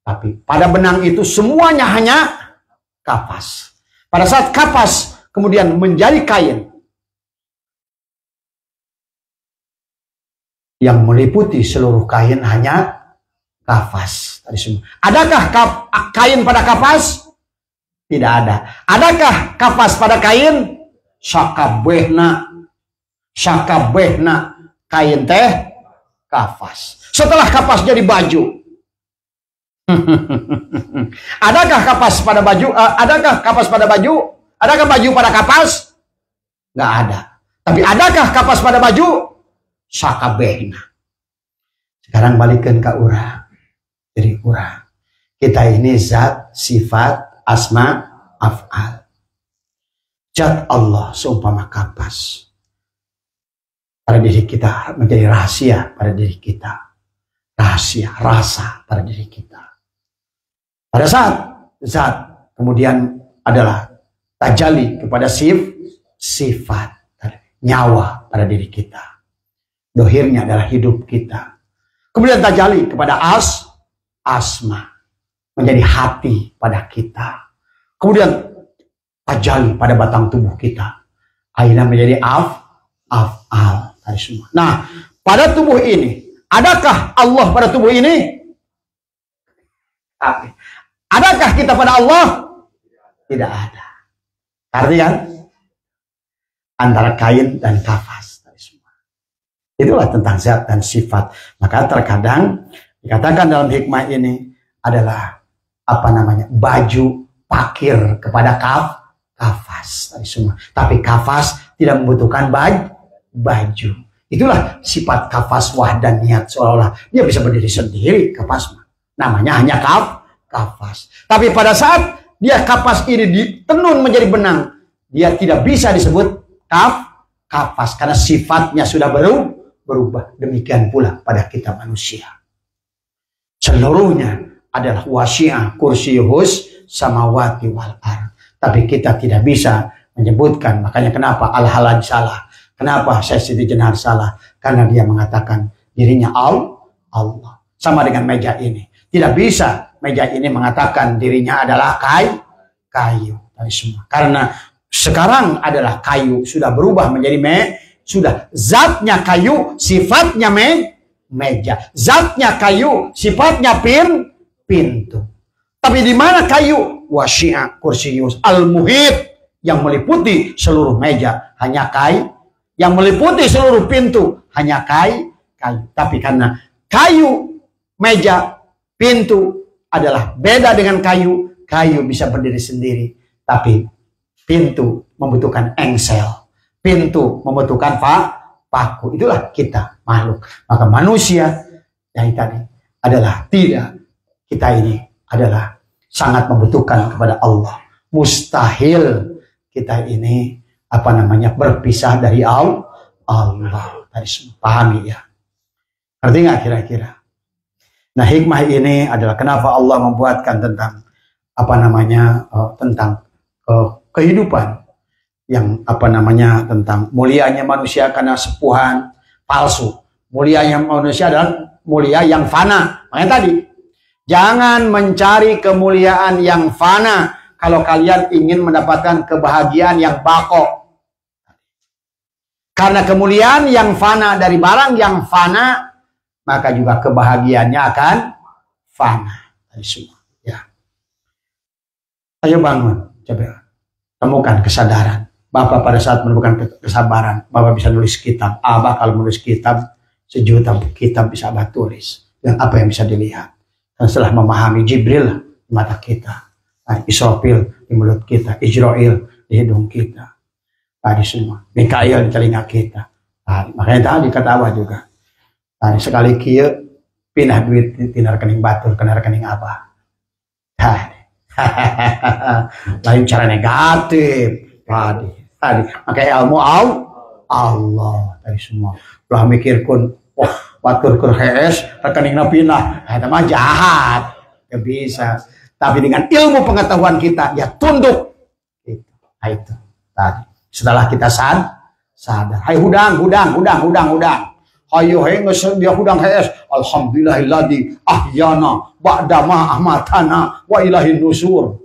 tapi pada benang itu semuanya hanya kapas. Pada saat kapas kemudian menjadi kain yang meliputi seluruh kain hanya kapas tadi semua. Adakah kain pada kapas? Tidak ada. Adakah kapas pada kain? Sakabehna kain teh kapas. Setelah kapas jadi baju. Adakah kapas pada baju? Adakah kapas pada baju? Adakah baju pada kapas? Nggak ada. Tapi adakah kapas pada baju? Sakabehna. Sekarang balikan ke urang. Jadi urang. Kita ini zat, sifat, asma, af'al. Zat Allah seumpama kapas. Pada diri kita menjadi rahasia pada diri kita. Rahasia, rasa pada diri kita. Pada saat zat kemudian adalah tajali kepada sifat, nyawa pada diri kita. Dohirnya adalah hidup kita. Kemudian tajali kepada asma, menjadi hati pada kita. Kemudian tajali pada batang tubuh kita. Akhirnya menjadi af'al tadi semua. Nah, pada tubuh ini, adakah Allah pada tubuh ini? Adakah kita pada Allah? Tidak ada. Artinya antara kain dan kapas tadi semua. Itulah tentang zat dan sifat. Maka terkadang dikatakan dalam hikmah ini adalah apa namanya? Baju pakir kepada kafas tadi semua. Tapi kafas tidak membutuhkan baju. Itulah sifat kafas wahdaniyat, seolah-olah dia bisa berdiri sendiri kafas. Namanya hanya kafas. Tapi pada saat dia kapas ini ditenun menjadi benang, dia tidak bisa disebut kafas karena sifatnya sudah berubah. Demikian pula pada kita manusia. Seluruhnya adalah wasi'ah kursiyuhus samawati wal ard. Tapi kita tidak bisa menyebutkan. Makanya kenapa Al-Halaj salah? Kenapa Syekh Siti Jenar salah? Karena dia mengatakan dirinya Allah. Sama dengan meja ini. Tidak bisa meja ini mengatakan dirinya adalah kayu. Dari semua. Karena sekarang adalah kayu. Sudah berubah menjadi sudah zatnya kayu, sifatnya meja. Zatnya kayu, sifatnya pintu. Tapi di mana kayu? Wasi'a kursiyus al-muhit, yang meliputi seluruh meja hanya kayu, yang meliputi seluruh pintu hanya kayu. Tapi karena kayu, meja, pintu adalah beda dengan kayu bisa berdiri sendiri. Tapi pintu membutuhkan engsel, pintu membutuhkan paku. Itulah kita makhluk. Maka manusia yang tadi adalah tidak, kita ini adalah sangat membutuhkan kepada Allah. Mustahil kita ini berpisah dari Allah. Tadi semua pahami ya. Ngerti nggak kira-kira? Nah, hikmah ini adalah kenapa Allah membuatkan tentang tentang kehidupan yang tentang mulianya manusia karena sepuhan palsu. Mulianya manusia adalah mulia yang fana. Makanya tadi, jangan mencari kemuliaan yang fana kalau kalian ingin mendapatkan kebahagiaan yang bako. Karena kemuliaan yang fana dari barang yang fana, maka juga kebahagiaannya akan fana. Dari semua. Ya. Ayo bangun, coba temukan kesadaran. Bapak pada saat menemukan kesabaran, Bapak bisa nulis kitab. Abah kalau menulis kitab, 1 juta kitab bisa Abah tulis. Dan apa yang bisa dilihat. Dan setelah memahami Jibril di mata kita, Israfil di mulut kita, Israel di hidung kita, tadi semua, Mikail di telinga kita. Makanya tadi kata Abah juga, tadi sekali kia pindah duit tina rekening batur kena rekening Abah. Lain cara negatif tadi makanya ilmu Allah tadi semua ulah mikirkan batur keur hees rekeningna pindah eta mah jahat gak bisa. Tapi dengan ilmu pengetahuan kita ya tunduk itu tadi setelah kita sadar hai hudang ayo geus dia hudang hees alhamdulillahilladzi ahyana ba'da ma amatana wa ilahin nusur.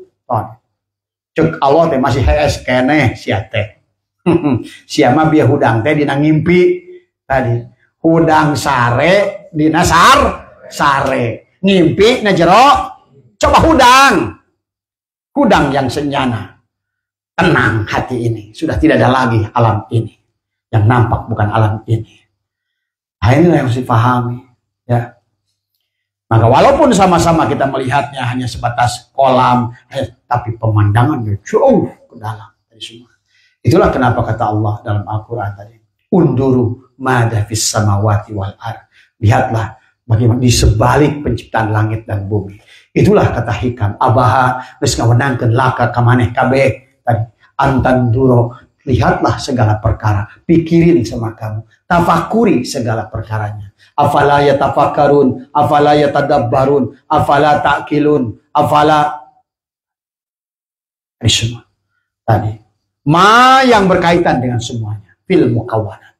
Cek Allah teh masih hees keneh sia teh. Sia mah bieu hudang teh dina ngimpi tadi. Hudang sare dina sare. Ngimpi na jero coba hudang yang senyana. Tenang hati ini, sudah tidak ada lagi alam ini. Yang nampak bukan alam ini. Nah, inilah yang harus dipahami ya. Maka walaupun sama-sama kita melihatnya hanya sebatas kolam, tapi pemandangannya jauh ke dalam dari semua. Itulah kenapa kata Allah dalam Al-Quran tadi, unduru mada fis samawati wal ard. Lihatlah bagaimana di sebalik penciptaan langit dan bumi. Itulah kata hikam abaha geus ngawenangkeun laka ka maneh kabeh tadi antan duro. Lihatlah segala perkara, pikirin sama kamu, tafakuri segala perkaranya. Afala yatafakkarun, afala yatadabbarun, afala ta'qilun, afala semua. Tadi, ma yang berkaitan dengan semuanya, fil mukawanan.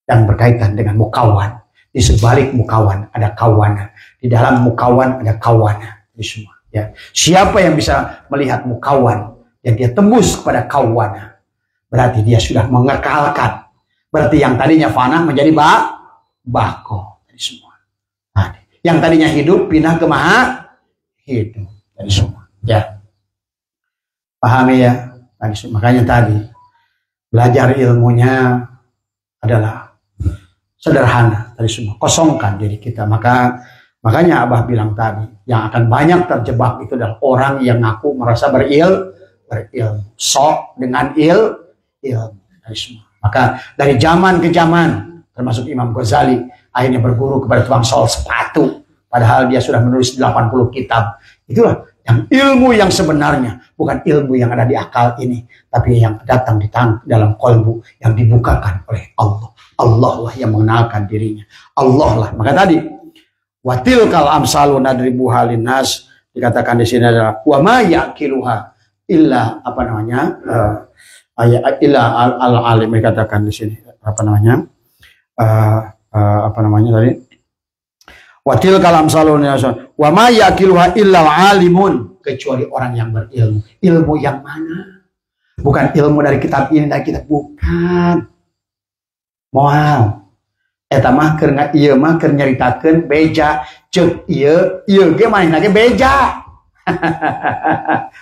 Yang berkaitan dengan mukawan. Di sebalik mukawan ada kawanan, di dalam mukawan ada kawanan, ini semua. Ya. Siapa yang bisa melihat mukawan dan dia tembus kepada kawanan? Berarti dia sudah mengekalkan. Berarti yang tadinya fana menjadi bako. Dari semua. Nah, yang tadinya hidup pindah ke maha hidup. Dari semua. Ya. Pahami ya. Makanya tadi belajar ilmunya adalah sederhana. Dari semua. Kosongkan diri kita. Makanya Abah bilang tadi, yang akan banyak terjebak itu adalah orang yang ngaku merasa berilmu. Sok dengan ilmu dari semua. Maka dari zaman ke zaman, termasuk Imam Ghazali akhirnya berguru kepada tukang sol sepatu, padahal dia sudah menulis 80 kitab. Itulah yang ilmu yang sebenarnya, bukan ilmu yang ada di akal ini, tapi yang datang di dalam kolbu, yang dibukakan oleh Allah. Allah lah yang mengenalkan dirinya. Allah lah. Maka tadi watil kal amsalu nadribuha linnas, dikatakan di sini adalah wa ma yaqiluha illa illa al-alim, dikatakan di sini tadi watil kalam salun wa ma yaqiluha illa alimun, kecuali orang yang berilmu. Ilmu yang mana? Bukan ilmu dari kitab ini, dari kitab bukan. Wow. Eta mah keur ieu mah keur nyaritakeun beja, ceuk ieu ge manehna ge beja.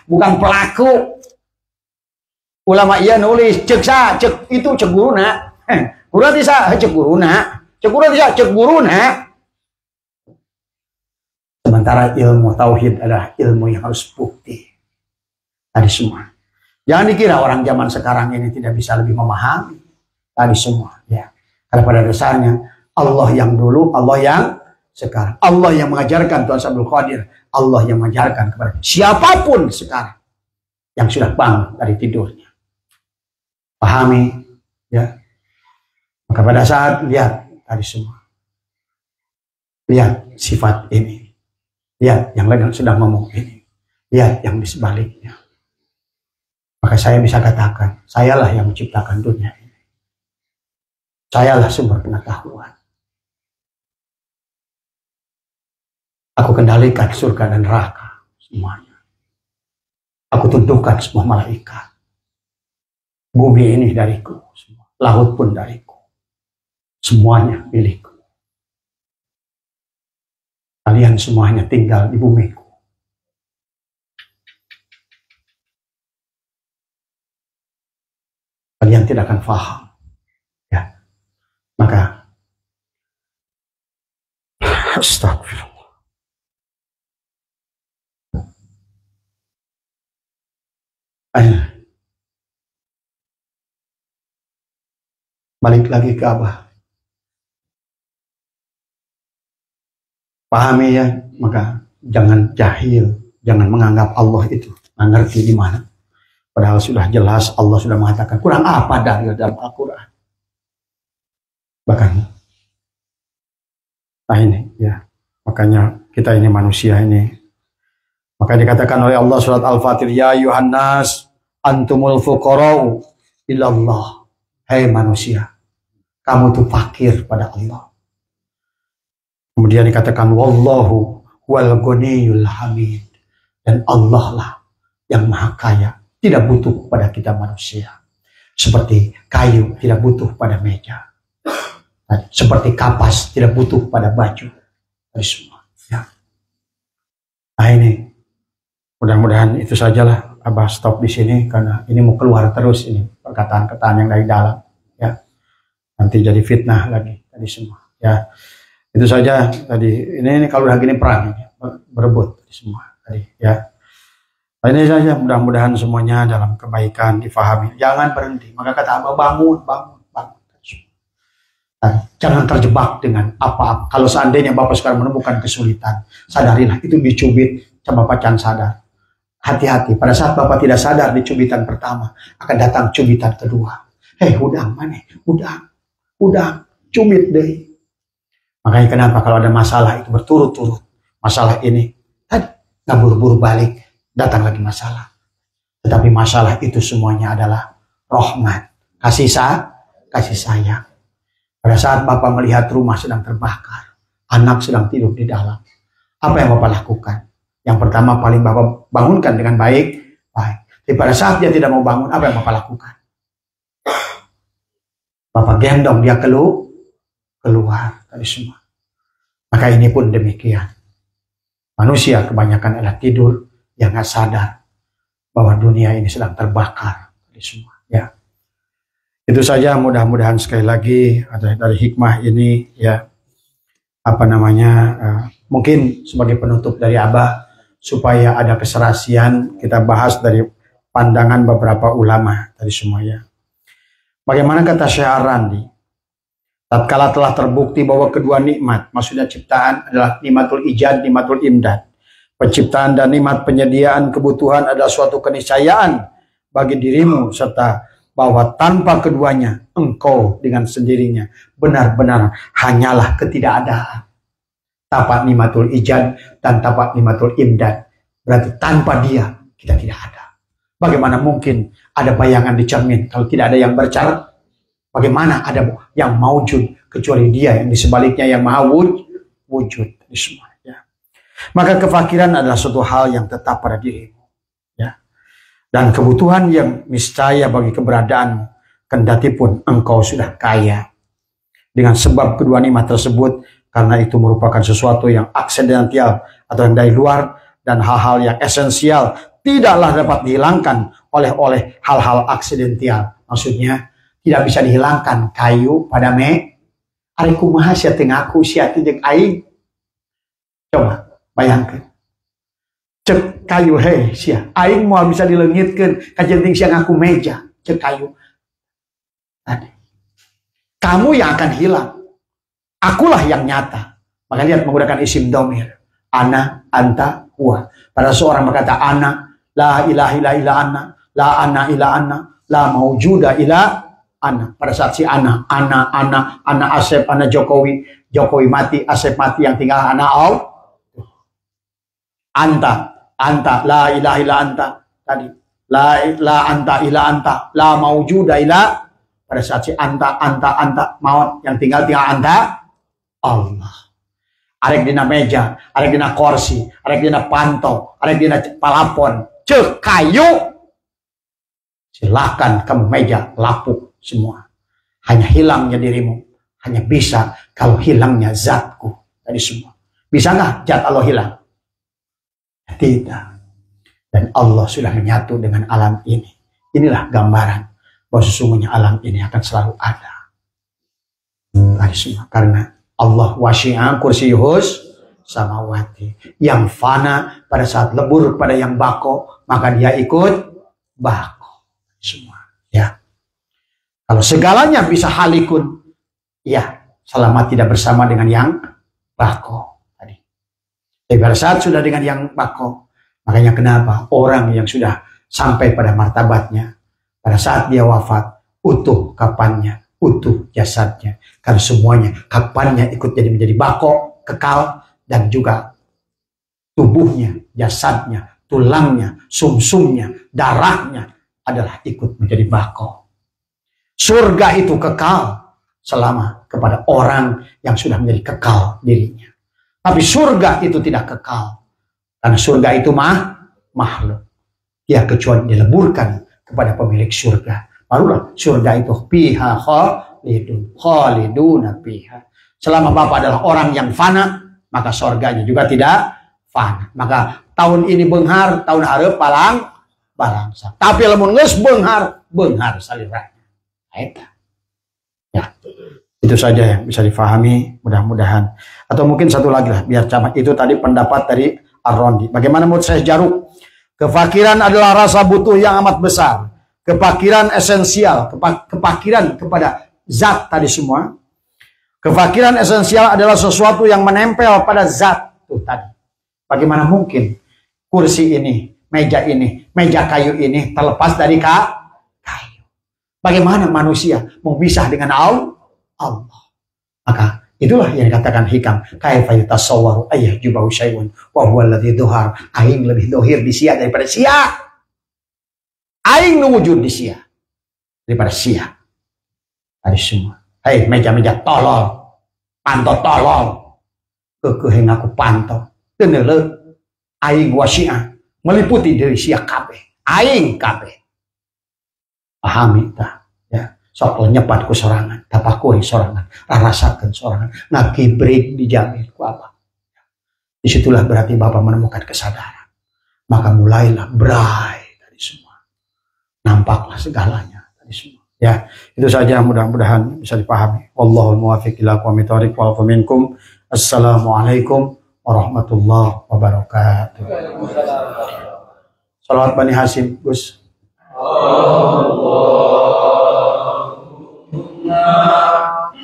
Bukan pelaku. Ulama ieu nulis ceuk sa, ceuk itu ceuk guruna. Guru teh sa, ceuk guruna. Ceuk guru teh sa, ceuk guruna. Sementara ilmu tauhid adalah ilmu yang harus bukti. Tadi semua. Jangan dikira orang zaman sekarang ini tidak bisa lebih memahami. Tadi semua, ya. Karena pada dasarnya Allah yang dulu, Allah yang sekarang. Allah yang mengajarkan Tuhan Abdul Qadir, Allah yang mengajarkan kepada siapapun sekarang yang sudah bangun dari tidurnya. Pahami, ya. Maka pada saat lihat tadi semua, lihat sifat ini, lihat yang lain sedang ngomong ini, lihat yang di sebaliknya. Maka saya bisa katakan, sayalah yang menciptakan dunia ini. Sayalah sumber pengetahuan. Aku kendalikan surga dan neraka semuanya. Aku tentukan semua malaikat. Bumi ini dariku, semua. Laut pun dariku. Semuanya milikku. Kalian semuanya tinggal di bumiku. Kalian tidak akan paham. Maka astagfirullah. Balik lagi ke Abah. Pahami ya, maka jangan jahil, jangan menganggap Allah itu ngerti di mana. Padahal sudah jelas Allah sudah mengatakan kurang apa dari dalam Al-Quran. Bahkan, nah ini ya, makanya kita ini manusia ini. Maka dikatakan oleh Allah surat Al-Fatir, ya Yuhannas antumul fuqara'u ilallah. Hei manusia, kamu tuh fakir pada Allah. Kemudian dikatakan wallahu wal ghaniyul hamid. Dan Allah lah yang maha kaya, tidak butuh pada kita manusia. Seperti kayu tidak butuh pada meja. Seperti kapas tidak butuh pada baju. Semua. Ya. Nah ini, mudah-mudahan itu sajalah. Abah stop di sini karena ini mau keluar terus ini perkataan-perkataan yang dari dalam. Ya, nanti jadi fitnah lagi tadi semua. Ya, itu saja tadi. Ini kalau udah gini perang ini, berebut semua tadi. Ya, nah, ini saja. Mudah-mudahan semuanya dalam kebaikan difahami. Jangan berhenti. Maka kata Abah bangun. Jangan terjebak dengan apa-apa. Kalau seandainya Bapak sekarang menemukan kesulitan, sadarilah itu dicubit, coba pacan sadar. Hati-hati, pada saat Bapak tidak sadar di cubitan pertama, akan datang cubitan kedua. Hei, udang mana? Udang, cubit deh. Makanya kenapa kalau ada masalah itu berturut-turut, masalah ini, tadi nggak buru-buru balik, datang lagi masalah. Tetapi masalah itu semuanya adalah rahmat, kasih sayang. Pada saat Bapak melihat rumah sedang terbakar, anak sedang tidur di dalam, apa yang Bapak lakukan? Yang pertama paling Bapak bangunkan dengan baik. Tapi pada saat dia tidak mau bangun, apa yang Bapak lakukan? Bapak gendong dia keluar dari semua. Maka ini pun demikian. Manusia kebanyakan adalah tidur yang nggak sadar bahwa dunia ini sedang terbakar dari semua. Ya. Itu saja, mudah-mudahan sekali lagi dari hikmah ini ya, mungkin sebagai penutup dari Abah supaya ada keserasian kita bahas dari pandangan beberapa ulama tadi semuanya. Bagaimana kata Syekh Ar-Randi? Tatkala telah terbukti bahwa kedua nikmat, maksudnya ciptaan adalah nikmatul ijad, nikmatul imdad. Penciptaan dan nikmat penyediaan kebutuhan adalah suatu keniscayaan bagi dirimu serta bahwa tanpa keduanya engkau dengan sendirinya benar-benar hanyalah ketidakadaan. Tanpa nikmatul ijad dan tanpa nikmatul imdad, berarti tanpa dia kita tidak ada. Bagaimana mungkin ada bayangan di cermin kalau tidak ada yang bercara? Bagaimana ada yang maujud kecuali dia yang di sebaliknya yang maha wujud di semua. Ya. Maka kefakiran adalah suatu hal yang tetap pada dirimu. Dan kebutuhan yang niscaya bagi keberadaanmu, kendati pun engkau sudah kaya. dengan sebab kedua nikmat tersebut, karena itu merupakan sesuatu yang aksidental atau yang dari luar, dan hal-hal yang esensial tidaklah dapat dihilangkan oleh hal-hal aksidental. Maksudnya tidak bisa dihilangkan kayu pada ari kumaha sia teu ngaku sia teh jeung aing. Coba bayangkeun. Cek kayu heh sia aing moal bisa dileungitkeun kajenting sia ngaku meja cek kayu. Kamu yang akan hilang. Akulah yang nyata. Maka lihat menggunakan isim dhamir. Ana, anta, huwa. Pada seorang berkata ana, la ilaha illa ana, la ana illa ana, la maujuda illa ana. Pada saat si ana Asep, ana Jokowi mati, Asep mati, yang tinggal ana anta, la ilaha illa anta. Tadi, la anta illa anta, la maujuda illa. Pada saat si anta maut, yang tinggal anta Allah. Arek dina meja, arek dina kursi, arek dina panto, arek dina palapon, cek kayu. Silakan kamu meja lapuk semua. Hanya hilangnya dirimu, hanya bisa kalau hilangnya zatku tadi semua. Bisa nggak zat Allah hilang? Tidak. Dan Allah sudah menyatu dengan alam ini. Inilah gambaran bahwa sesungguhnya alam ini akan selalu ada. Tadi semua karena Allah wasi'a kursiyuhus samawati, yang fana pada saat lebur kepada yang bako, maka dia ikut bako semua. Ya, kalau segalanya bisa halikun, ya selama tidak bersama dengan yang bako tadi. Tapi pada saat sudah dengan yang bako, makanya kenapa orang yang sudah sampai pada martabatnya, pada saat dia wafat utuh kapannya, utuh jasadnya, karena semuanya kapannya ikut menjadi bako kekal, dan juga tubuhnya, jasadnya, tulangnya, sumsumnya, darahnya adalah ikut menjadi bako. Surga itu kekal selama kepada orang yang sudah menjadi kekal dirinya. Tapi surga itu tidak kekal, karena surga itu makhluk. Ya, kecuali dileburkan kepada pemilik surga. Barulah surga itu fiha khaliduna fiha. Selama Bapak adalah orang yang fana, maka surganya juga tidak fana. Maka tahun ini beunghar, tahun hareup balangsa. Tapi lamun geus beunghar salirahnya. Eta. Ya. Itu saja yang bisa difahami, mudah-mudahan. Atau mungkin satu lagi lah, biar camat. Itu tadi pendapat dari Ar-Rondi. Bagaimana menurut Syekh Jaruk? Kefakiran adalah rasa butuh yang amat besar. Kefakiran esensial, kefakiran kepada zat tadi semua. Kefakiran esensial adalah sesuatu yang menempel pada zat tuh tadi. Bagaimana mungkin kursi ini, meja kayu ini terlepas dari kayu? Bagaimana manusia bisa dengan Allah? Maka itulah yang dikatakan hikam. Kaifa yatasawwaru ayyuhjubahu syai'un wa huwa alladzi dhuhar. Aing lebih dohir di sia daripada sia. Aing nu wujud di sia daripada sia. Tadi semua. Hei, meja-meja tolol, panto tolol, kekeh ngaku panto, teu neuleuh. Aing wasi'a meliputi diri sia kabeh. Aing kabeh. Pahami tah? Ya, sok nyepat ku sorangan, tapakuri sorangan, rasakeun sorangan, ngakibrik dijamin ku apa. Disitulah berarti Bapak menemukan kesadaran. Maka mulailah berai tadi semua. Nampaklah segalanya tadi semua. Ya, itu saja, mudah-mudahan bisa dipahami. Wallahul muwaffiq ila aqwamit thoriq wal minkum. Assalamualaikum warahmatullahi wabarakatuh. Salawat Bani Hasyim, Gus. Allahumma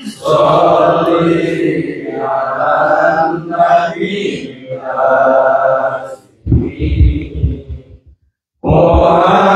sholli ala nabi Muhammad